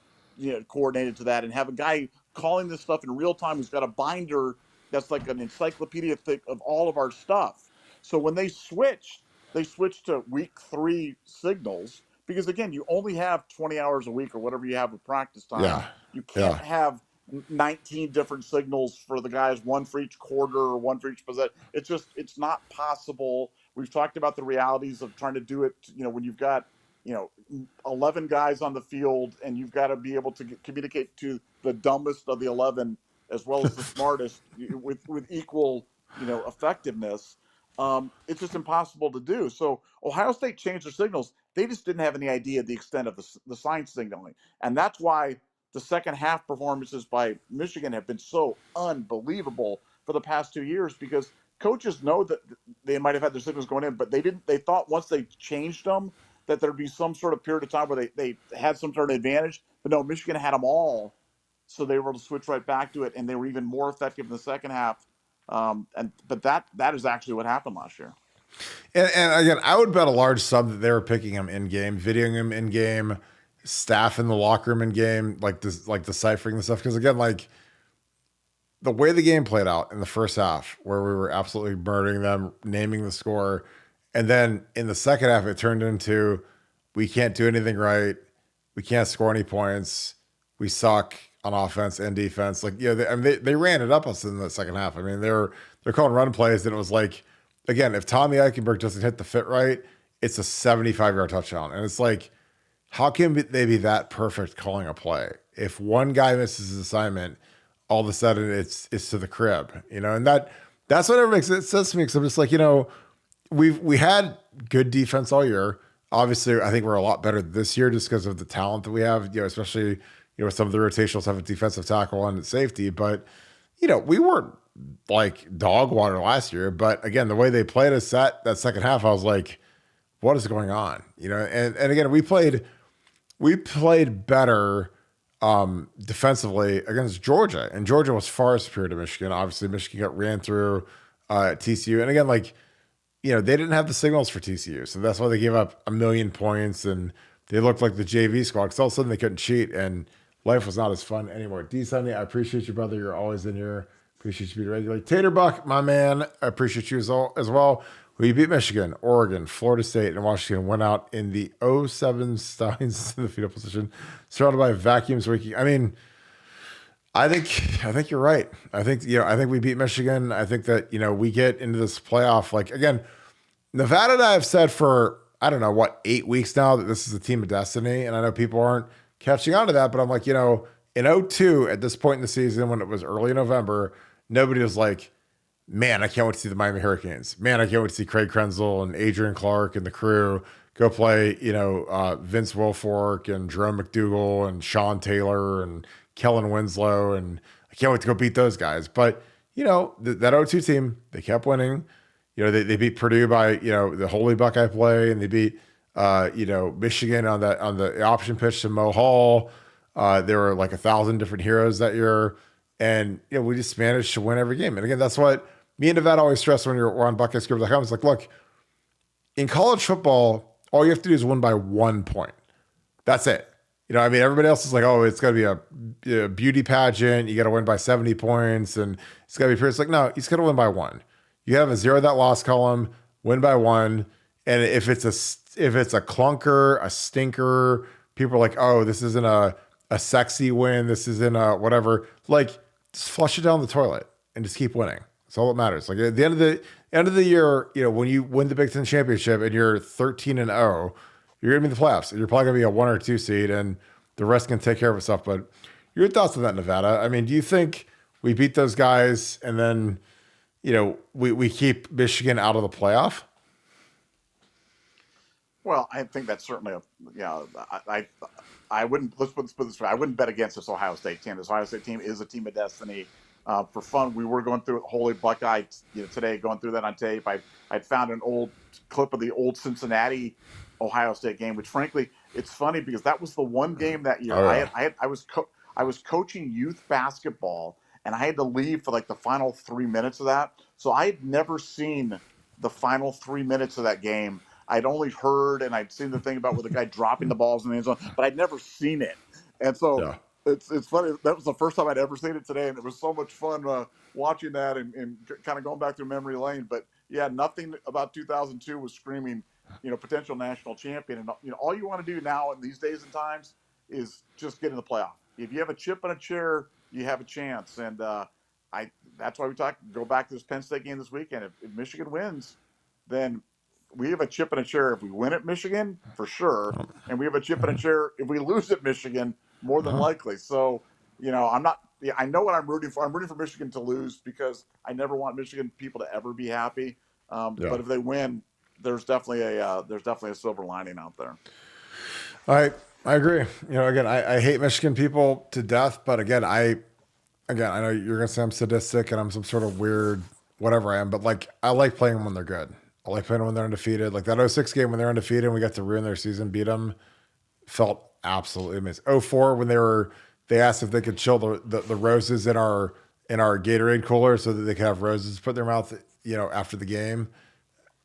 coordinated to that, and have a guy calling this stuff in real time who's got a binder that's like an encyclopedia thick of all of our stuff. So when they switched to week 3 signals, because again, you only have 20 hours a week or whatever you have of practice time. Yeah. You can't have 19 different signals for the guys, one for each quarter or one for each possession. It's not possible. We've talked about the realities of trying to do it, when you've got 11 guys on the field, and you've got to be able to communicate to the dumbest of the 11 as well as the smartest with equal effectiveness. It's just impossible to do. So Ohio State changed their signals. They just didn't have any idea the extent of the sign signaling, and that's why the second half performances by Michigan have been so unbelievable for the past 2 years, because coaches know that they might have had their signals going in, but they thought once they changed them that there'd be some sort of period of time where they had some sort of advantage. But no, Michigan had them all, so they were able to switch right back to it, and they were even more effective in the second half. But that is actually what happened last year. And again, I would bet a large sum that they were picking him in game, videoing him in game, staff in the locker room in game, like deciphering the stuff. Because again, like the way the game played out in the first half, where we were absolutely murdering them, naming the score, and then in the second half, it turned into we can't do anything right, we can't score any points, we suck on offense and defense. Like they ran it up us in the second half. I mean, they're calling run plays, and it was like, again, if Tommy Eichenberg doesn't hit the fit right, it's a 75-yard touchdown, and it's like, how can they be that perfect calling a play? If one guy misses his assignment, all of a sudden it's to the crib, and that's what it makes sense to me. Because I'm just like, we had good defense all year. Obviously, I think we're a lot better this year just because of the talent that we have, especially with some of the rotational stuff at defensive tackle and at safety. But we weren't like dog water last year. But again, the way they played us that second half, I was like, what is going on? And again, we played better defensively against Georgia, and Georgia was far superior to Michigan. Obviously, Michigan got ran through at TCU, and again, like they didn't have the signals for TCU, so that's why they gave up 1 million points, and they looked like the JV squad because all of a sudden they couldn't cheat, and life was not as fun anymore. D Sunday, I appreciate you, brother. You're always in here. Appreciate you being regular. Tater Buck, my man, I appreciate you as well. We beat Michigan, Oregon, Florida State, and Washington went out in the 0-7 Stallions in the fetal position, surrounded by vacuums leaking. I mean, I think you're right. I think we beat Michigan. I think that we get into this playoff. Like again, Nevada and I have said for 8 weeks now that this is a team of destiny, and I know people aren't catching on to that, but I'm like, in 2002 at this point in the season when it was early November, nobody was like, man, I can't wait to see the Miami Hurricanes. Man, I can't wait to see Craig Krenzel and Adrian Clark and the crew go play, Vince Wilfork and Jerome McDougal and Sean Taylor and Kellen Winslow, and I can't wait to go beat those guys. But, that 0-2 team, they kept winning. They beat Purdue by, the holy Buckeye play, and they beat, Michigan on the option pitch to Mo Hall. There were like 1,000 different heroes that year. And, we just managed to win every game. And again, that's what me and Nevada always stress when we're on BuckeyeScoop.com. It's like, look, in college football, all you have to do is win by 1 point. That's it. Everybody else is like, oh, it's got to be a beauty pageant. You got to win by 70 points. And it's got to be pretty. It's like, no, he's got to win by 1. You have a zero that loss column, win by 1. And if it's a clunker, a stinker, people are like, oh, this isn't a sexy win. This isn't a whatever. Like, just flush it down the toilet and just keep winning. That's all that matters. Like at the end of the year, when you win the Big Ten championship and you're 13-0, you're gonna be in the playoffs. You're probably gonna be a 1 or 2 seed, and the rest can take care of itself. But your thoughts on that, Nevada? Do you think we beat those guys and then, we keep Michigan out of the playoff? Well, I think that's certainly I wouldn't, let's put this way. I wouldn't bet against this Ohio State team. This Ohio State team is a team of destiny. For fun, we were going through Holy Buckeye today, going through that on tape. I'd found an old clip of the old Cincinnati Ohio State game, which frankly, it's funny because that was the one game that year. Oh, yeah. I was coaching youth basketball, and I had to leave for like the final 3 minutes of that. So I had never seen the final 3 minutes of that game. I'd only heard and I'd seen the thing about with the guy dropping the balls in the end zone, but I'd never seen it. And so yeah. It's funny. That was the first time I'd ever seen it today, and it was so much fun watching that and kind of going back through memory lane. But yeah, nothing about 2002 was screaming, potential national champion. And all you want to do now in these days and times is just get in the playoff. If you have a chip on a chair, you have a chance. And that's why go back to this Penn State game this weekend. If Michigan wins, then we have a chip and a chair if we win at Michigan, for sure. And we have a chip and a chair if we lose at Michigan, more than likely. So, I know what I'm rooting for. I'm rooting for Michigan to lose because I never want Michigan people to ever be happy. But if they win, there's definitely a silver lining out there. I agree. Again, I hate Michigan people to death, but again, I know you're going to say I'm sadistic and I'm some sort of weird whatever I am, but like, I like playing them when they're good. I like playing them when they're undefeated. Like that 06 game when they're undefeated and we got to ruin their season, beat them, felt absolutely amazing. 04 when they asked if they could chill the roses in our Gatorade cooler so that they could have roses put in their mouth, after the game.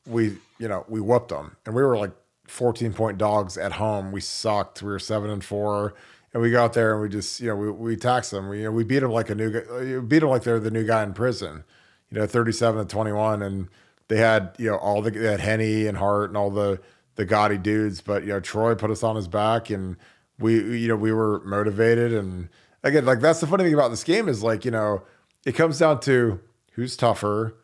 We whooped them, and we were like 14-point dogs at home. We sucked. We were 7-4, and we got there and we just we taxed them. We beat them like a new guy. We beat them like they're the new guy in prison. 37-21, and they had they had Henny and Hart and all the gaudy dudes, but Troy put us on his back, and we were motivated. And again, like that's the funny thing about this game is like it comes down to who's tougher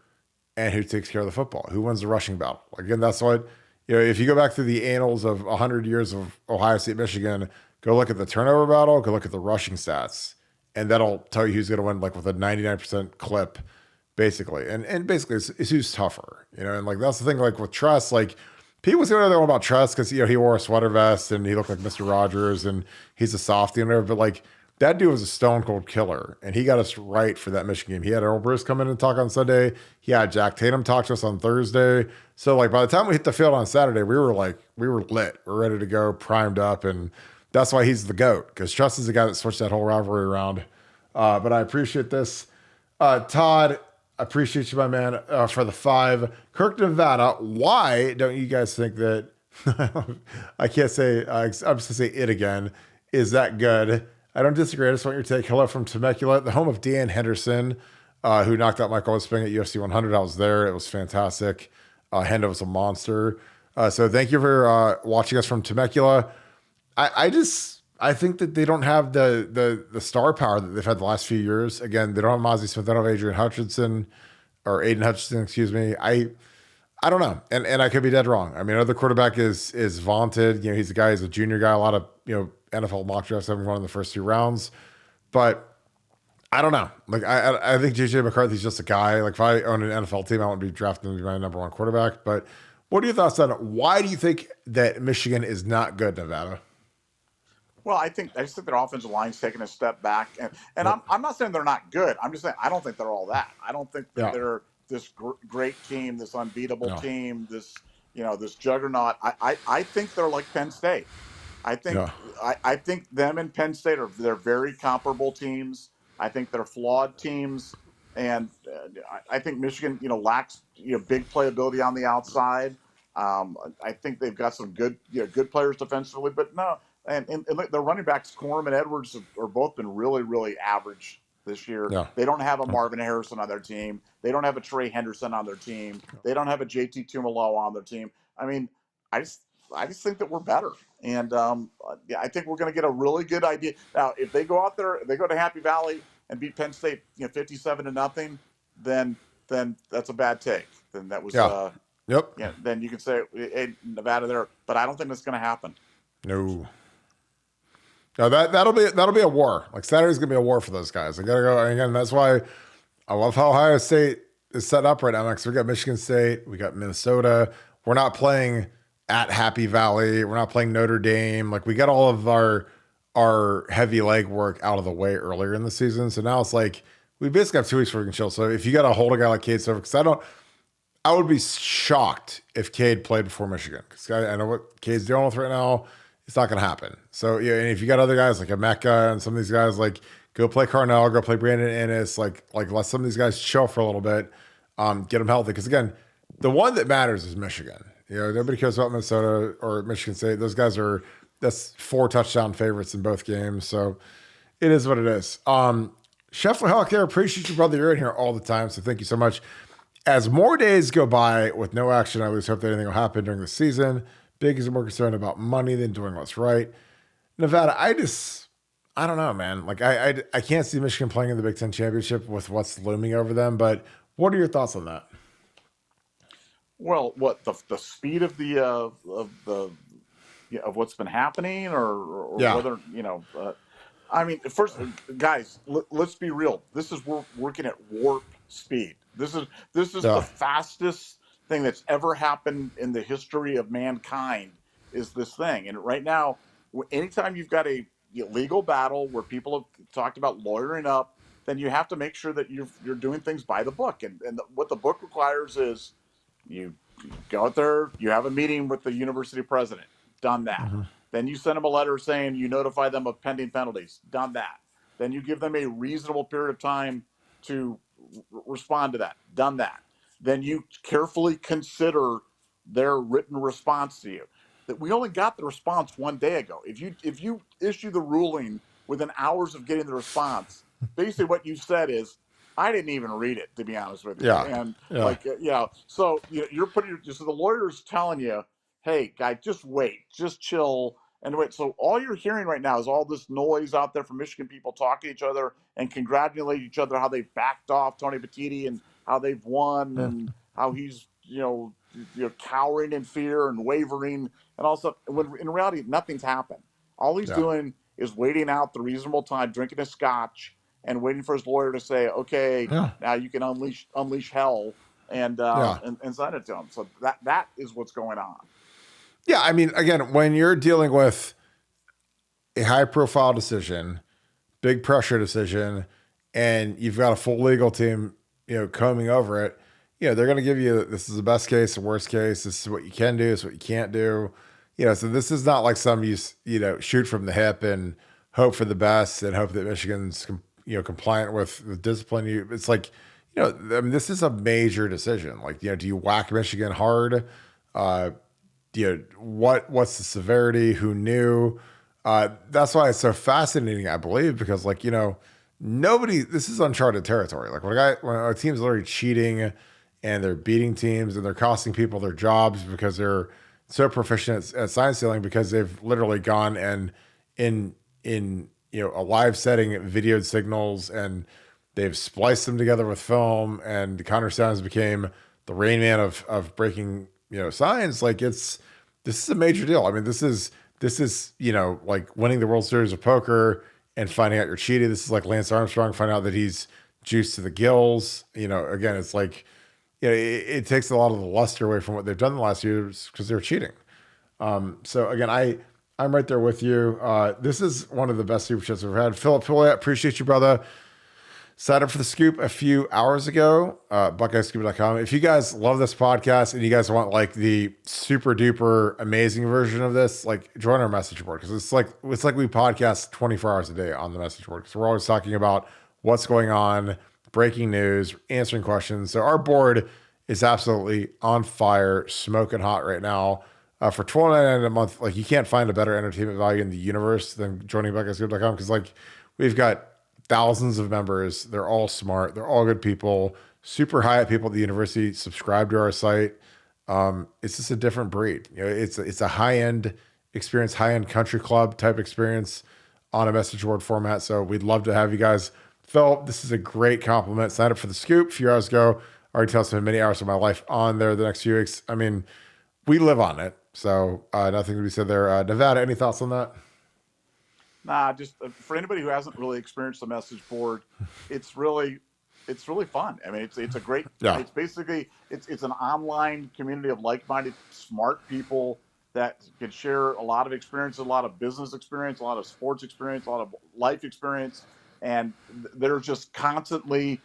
and who takes care of the football, who wins the rushing battle. Again, that's what if you go back through the annals of 100 years of Ohio State, Michigan, go look at the turnover battle, go look at the rushing stats, and that'll tell you who's going to win, like with a 99% clip, basically. And basically, it's who's tougher, and like that's the thing. Like with Tress, like people say whatever they want about Tress because he wore a sweater vest and he looked like Mr. Rogers and he's a softie and whatever, but like that dude was a stone cold killer, and he got us right for that Michigan game. He had Earl Bruce come in and talk on Sunday. He had Jack Tatum talk to us on Thursday. So like by the time we hit the field on Saturday, we were lit. We're ready to go, primed up, and that's why he's the GOAT, because Trust is the guy that switched that whole rivalry around. But I appreciate this. Todd, I appreciate you, my man, for the 5. Kirk, Nevada, why don't you guys think that, I can't say, I'm just going to say it again, is that good? I don't disagree. I just want your take. Hello from Temecula, the home of Dan Henderson, who knocked out Michael Bisping at UFC 100. I was there. It was fantastic. Hendo was a monster. So thank you for watching us from Temecula. I think that they don't have the star power that they've had the last few years. Again, they don't have Mozzie Smith. They don't have Aiden Hutchinson, excuse me. I don't know. And I could be dead wrong. Another quarterback is vaunted. He's a guy, he's a junior guy. A lot of, NFL mock drafts have him going in the first 2 rounds. But I don't know. Like, I think JJ McCarthy's just a guy. Like, if I own an NFL team, I wouldn't be drafting him to be my number 1 quarterback. But what are your thoughts on it? Why do you think that Michigan is not good, Nevada? Well, I just think their offensive line's taking a step back, and Yep. I'm not saying they're not good. I'm just saying I don't think they're all that. I don't think that Yeah. they're this great team, this unbeatable No. team, this juggernaut. I think they're like Penn State. I think Yeah. I think them and Penn State they're very comparable teams. I think they're flawed teams, and I think Michigan lacks big playability on the outside. I think they've got some good players defensively, but no, and look, the running backs Corum and Edwards are both been really average this year. Yeah. They don't have a Marvin Harrison on their team. They don't have a Trey Henderson on their team. They don't have a JT Tumalo on their team. I mean, I just I just think that we're better. And yeah, I think we're going to get a really good idea. Now, if they go out there, they go to Happy Valley and beat Penn State, 57-0, then that's a bad take. Then that was, Yeah. Yep. yeah. Then you can say, hey, Nevada there, but I don't think that's going to happen. No. No, that'll be a war. Like Saturday's gonna be a war for those guys. I gotta go. And again, that's why I love how Ohio State is set up right now. Because we got Michigan State, we got Minnesota. We're not playing at Happy Valley. We're not playing Notre Dame. Like we got all of our heavy leg work out of the way earlier in the season. So now it's like we basically have 2 weeks where we can chill. So if you got to hold a guy like Cade Stover, because I would be shocked if Cade played before Michigan. Because I know what Cade's dealing with right now. It's not going to happen. So, yeah, and if you got other guys like Emeka and some of these guys, like go play Carnell, go play Brandon Ennis, like let some of these guys chill for a little bit, get them healthy. Because, again, the one that matters is Michigan. Nobody cares about Minnesota or Michigan State. Those guys that's 4 touchdown favorites in both games. So it is what it is. Scheffler Healthcare, appreciate you, brother. You're in here all the time. So thank you so much. As more days go by with no action, I at least hope that anything will happen during the season. Big is more concerned about money than doing what's right. Nevada, I don't know, man. Like I can't see Michigan playing in the Big Ten championship with what's looming over them. But what are your thoughts on that? Well, what the speed of what's been happening, or Yeah, whether I mean, first, guys, let's be real. We're working at warp speed. This is the yeah, fastest thing that's ever happened in the history of mankind. Is this thing? And right now, anytime you've got a legal battle where people have talked about lawyering up, then you have to make sure that you're doing things by the book. And what the book requires is you go out there, you have a meeting with the university president, done that. mm-hmm. Then you send them a letter saying you notify them of pending penalties, done that. Then you give them a reasonable period of time to respond to that, done that. Then you carefully consider their written response to you. That we only got the response 1 day ago. If you issue the ruling within hours of getting the response, basically what you said is, I didn't even read it, to be honest with you. Yeah, And yeah, so you're so the lawyer's telling you, hey, guy, just wait, just chill and wait. So all you're hearing right now is all this noise out there from Michigan people talking to each other and congratulating each other how they backed off Tony Petitti and how they've won mm, and how he's cowering in fear and wavering and all stuff. When in reality, nothing's happened. All he's yeah, doing is waiting out the reasonable time, drinking a scotch, and waiting for his lawyer to say, "Okay, yeah, now you can unleash hell," and yeah, and sign it to him. So that is what's going on. yeah. I mean, again, when you're dealing with a high-profile decision, big pressure decision, and you've got a full legal team, combing over it, they're going to give you, this is the best case, the worst case. This is what you can do. This is what you can't do. So this is not like some, shoot from the hip and hope for the best and hope that Michigan's, compliant with the discipline. It's like, I mean, this is a major decision. Like, do you whack Michigan hard? What's the severity? Who knew? That's why it's so fascinating, I believe, because nobody, this is uncharted territory. Like when a team's literally cheating and they're beating teams and they're costing people their jobs because they're so proficient at sign stealing because they've literally gone and in a live setting videoed signals and they've spliced them together with film and Connor Stalions became the Rain Man of breaking signs. Like this is a major deal. I mean, this is like winning the World Series of Poker and finding out you're cheating. This is like Lance Armstrong finding out that he's juiced to the gills. Again, it's like, it takes a lot of the luster away from what they've done the last years because they're cheating. So again, I I'm right there with you. This is one of the best super chats we've had. Philip, I appreciate you, brother. Signed up for the scoop a few hours ago, BuckeyeScoop.com. If you guys love this podcast and you guys want like the super duper amazing version of this, like join our message board because it's like we podcast 24 hours a day on the message board because we're always talking about what's going on, breaking news, answering questions. So our board is absolutely on fire, smoking hot right now. For $12.99 a month, like you can't find a better entertainment value in the universe than joining BuckeyeScoop.com because like we've got thousands of members. They're all smart. They're all good people. Super high people at the university subscribe to our site. It's just a different breed. You know, it's a high end experience, high end country club type experience on a message board format. So we'd love to have you guys. Phil, this is a great compliment. Signed up for the scoop a few hours ago. Already tell spent many hours of my life on there the next few weeks. I mean, we live on it. So nothing to be said there. Nevada, any thoughts on that? Nah, just for anybody who hasn't really experienced the message board, it's really fun. I mean, it's a great. Yeah. It's basically it's an online community of like-minded, smart people that can share a lot of experience, a lot of business experience, a lot of sports experience, a lot of life experience, and they're just constantly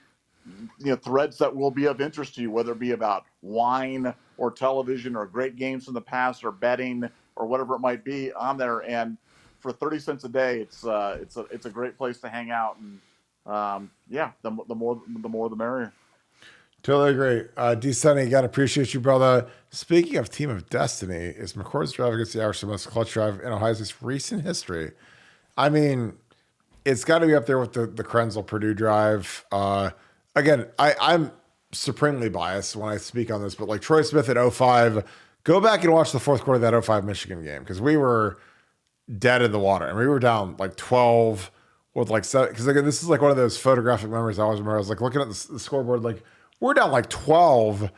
threads that will be of interest to you, whether it be about wine or television or great games from the past or betting or whatever it might be on there. And for 30 cents a day, it's a great place to hang out. And yeah, the more the merrier. Totally agree. D Sunny, again, appreciate you, brother. Speaking of Team of Destiny, is McCord's drive against the Irish the most clutch drive in Ohio's recent history? I mean, it's got to be up there with the Krenzel Purdue drive. Again, I'm supremely biased when I speak on this, but like Troy Smith at 05, go back and watch the fourth quarter of that 05 Michigan game because we were dead in the water and we were down like 12 with like 7. Because again, this is like one of those photographic memories I always remember. I was like looking at the scoreboard, like we're down like 12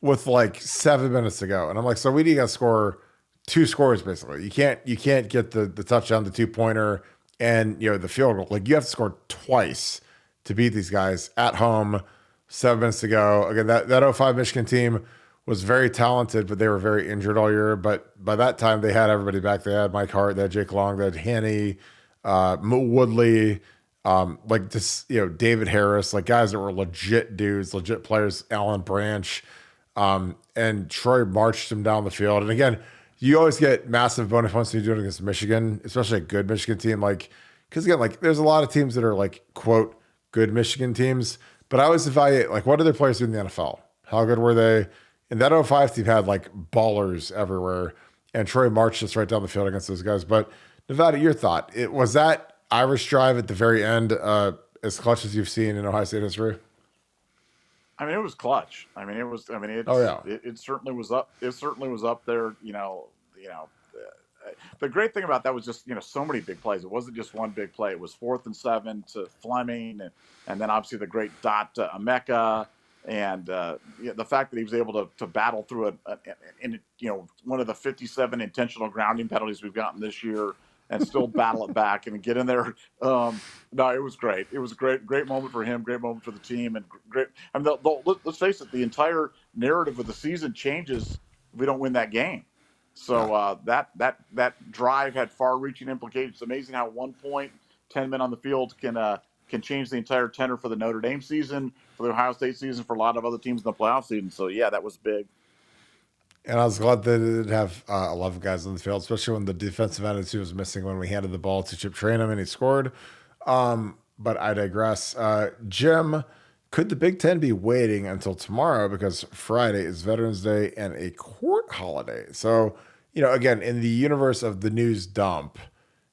with like 7 minutes to go. And I'm like, so we need to score 2 scores basically. You can't get the touchdown, the 2-pointer, and the field goal. Like you have to score twice to beat these guys at home. 7 minutes to go. Again, that 05 Michigan team was very talented, but they were very injured all year. But by that time, they had everybody back. They had Mike Hart, they had Jake Long, they had Hanny, Woodley, like this, David Harris, like guys that were legit dudes, legit players, Alan Branch, and Troy marched them down the field. And again, you always get massive bonus points when you do it against Michigan, especially a good Michigan team. Like, because again, like there's a lot of teams that are like, quote, good Michigan teams, but I always evaluate like what do their players do in the NFL? How good were they? And that 05 team had like ballers everywhere, and Troy marched us right down the field against those guys. But Nevada, your thought? Was that Irish drive at the very end as clutch as you've seen in Ohio State history? I mean, it was clutch. I mean, it was. I mean, Oh yeah, it certainly was up. It certainly was up there. The great thing about that was just so many big plays. It wasn't just one big play. It was 4th and 7 to Fleming, and then obviously the great dot to Emeka, and the fact that he was able to battle through one of the 57 intentional grounding penalties we've gotten this year and still battle it back and get in there. No, it was great. It was a great moment for him, great moment for the team, and great. I mean, let's face it, the entire narrative of the season changes if we don't win that game. So that drive had far-reaching implications. It's amazing how 1 point, 10 men on the field can change the entire tenor for the Notre Dame season, for the Ohio State season, for a lot of other teams in the playoff season. So yeah, that was big. And I was glad they didn't have 11 guys on the field, especially when the defensive end was missing when we handed the ball to Chip Trayanum and he scored. But I digress. Jim, could the Big Ten be waiting until tomorrow because Friday is Veterans Day and a court holiday? So, again, in the universe of the news dump,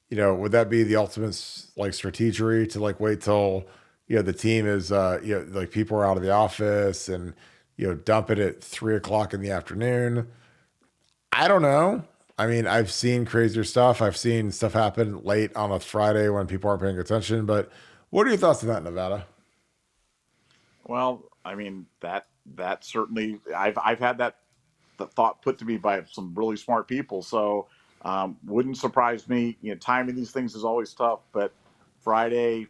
would that be the ultimate like strategery to like wait till the team is like people are out of the office and dump it at 3:00 in the afternoon? I don't know. I mean, I've seen crazier stuff. I've seen stuff happen late on a Friday when people aren't paying attention. But what are your thoughts on that, Nevada? Well, I mean that certainly I've had that the thought put to me by some really smart people. So wouldn't surprise me. Timing these things is always tough, but Friday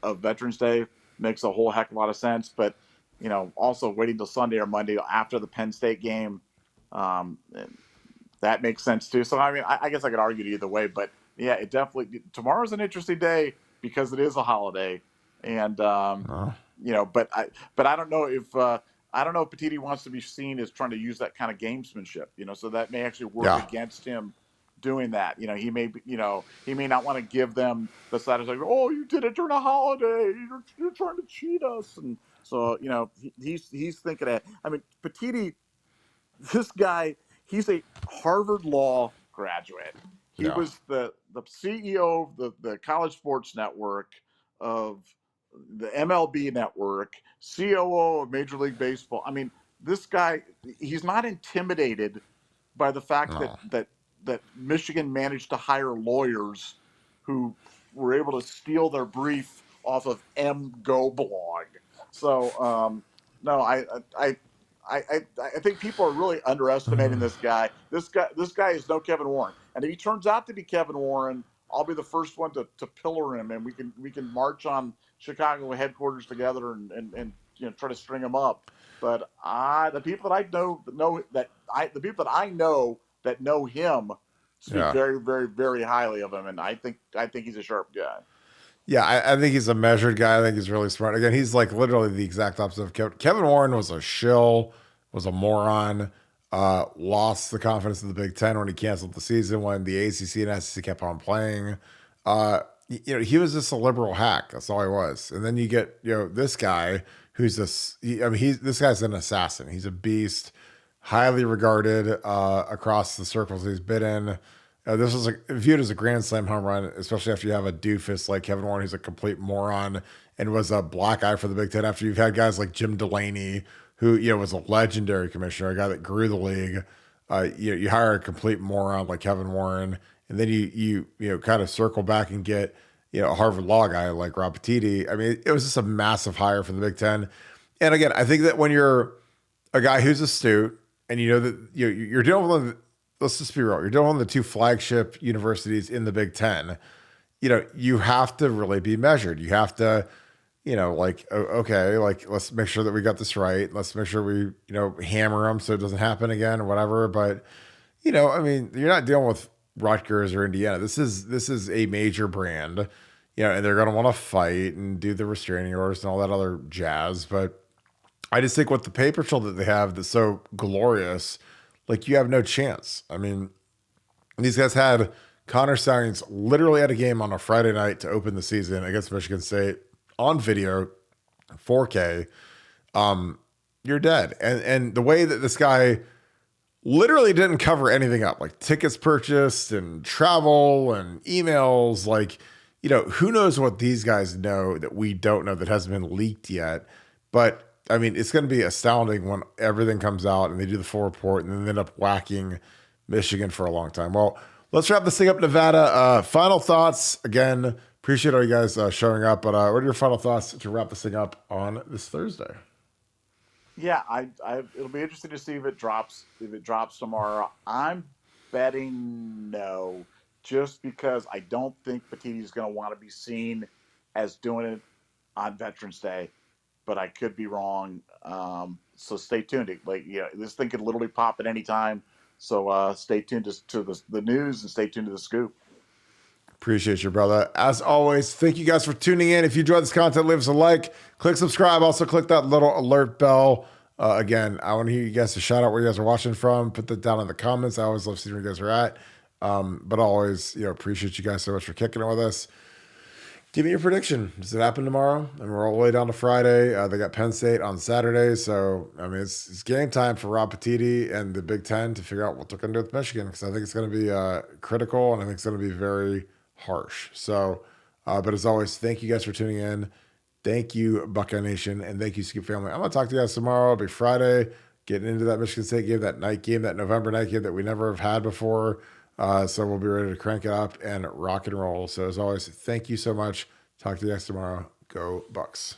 of Veterans Day makes a whole heck of a lot of sense. But also waiting till Sunday or Monday after the Penn State game, That makes sense too. So I mean, I guess I could argue it either way, but yeah, it definitely tomorrow's an interesting day because it is a holiday, and Oh, but I don't know if I don't know if Petiti wants to be seen as trying to use that kind of gamesmanship, so that may actually work yeah. against him doing that. He may not want to give them the side of like, oh, you did it during a holiday, you're trying to cheat us, and so he's thinking that. I mean, Petiti, this guy, he's a Harvard Law graduate. He Yeah. was the CEO of the College Sports Network, of the MLB Network, COO of Major League Baseball. I mean, this guy, he's not intimidated by the fact that No. Michigan managed to hire lawyers who were able to steal their brief off of Go blog. So no, I think people are really underestimating this guy. This guy is no Kevin Warren, and if he turns out to be Kevin Warren, I'll be the first one to pillar him, and we can march on Chicago headquarters together and try to string him up. But the people that I the people that I know that know him speak Yeah. very, very, very highly of him, and I think he's a sharp guy. Yeah, I think he's a measured guy. I think he's really smart. Again, he's like literally the exact opposite of Kevin. Kevin Warren was a shill, was a moron, lost the confidence of the Big Ten when he canceled the season, when the ACC and SEC kept on playing. He was just a liberal hack. That's all he was. And then you get, this guy who's this, this guy's an assassin. He's a beast, highly regarded across the circles he's been in. This was viewed as a grand slam home run, especially after you have a doofus like Kevin Warren, who's a complete moron and was a black eye for the Big Ten. After you've had guys like Jim Delaney, who was a legendary commissioner, a guy that grew the league. You hire a complete moron like Kevin Warren, and then you kind of circle back and get a Harvard Law guy like Rob Petiti. I mean, it was just a massive hire for the Big Ten. And again, I think that when you're a guy who's astute and you know that you're dealing with, let's just be real, you're dealing with the two flagship universities in the Big Ten. You have to really be measured. You have to, okay, like let's make sure that we got this right. Let's make sure we, hammer them so it doesn't happen again or whatever. But, I mean, you're not dealing with Rutgers or Indiana. This is a major brand, and they're going to want to fight and do the restraining orders and all that other jazz. But I just think with the paper trail that they have that's so glorious, like you have no chance. I mean, these guys had Connor Stalions literally at a game on a Friday night to open the season against Michigan State on video, 4K. You're dead. And the way that this guy literally didn't cover anything up, like tickets purchased and travel and emails, like, who knows what these guys know that we don't know that hasn't been leaked yet. But I mean, it's going to be astounding when everything comes out and they do the full report and then they end up whacking Michigan for a long time. Well, let's wrap this thing up, Nevada. Final thoughts. Again, appreciate all you guys showing up. But what are your final thoughts to wrap this thing up on this Thursday? Yeah, it'll be interesting to see if it drops tomorrow. I'm betting no, just because I don't think Petiti's going to want to be seen as doing it on Veterans Day, but I could be wrong. So stay tuned. This thing could literally pop at any time. So stay tuned to the news and stay tuned to the scoop. Appreciate you, brother. As always, thank you guys for tuning in. If you enjoyed this content, leave us a like, click subscribe. Also, click that little alert bell. Again, I want to hear you guys to shout out where you guys are watching from. Put that down in the comments. I always love seeing where you guys are at. But always, appreciate you guys so much for kicking it with us. Give me your prediction. Does it happen tomorrow? And we're all the way down to Friday. They got Penn State on Saturday. So, I mean, it's game time for Rob Petiti and the Big Ten to figure out what they're going to do with Michigan, because I think it's going to be critical and I think it's going to be very harsh. So, but as always, thank you guys for tuning in. Thank you, Buckeye Nation, and thank you, Scoop family. I'm going to talk to you guys tomorrow. It'll be Friday, getting into that Michigan State game, that night game, that November night game that we never have had before. So we'll be ready to crank it up and rock and roll. So as always, thank you so much. Talk to you guys tomorrow. Go Bucks.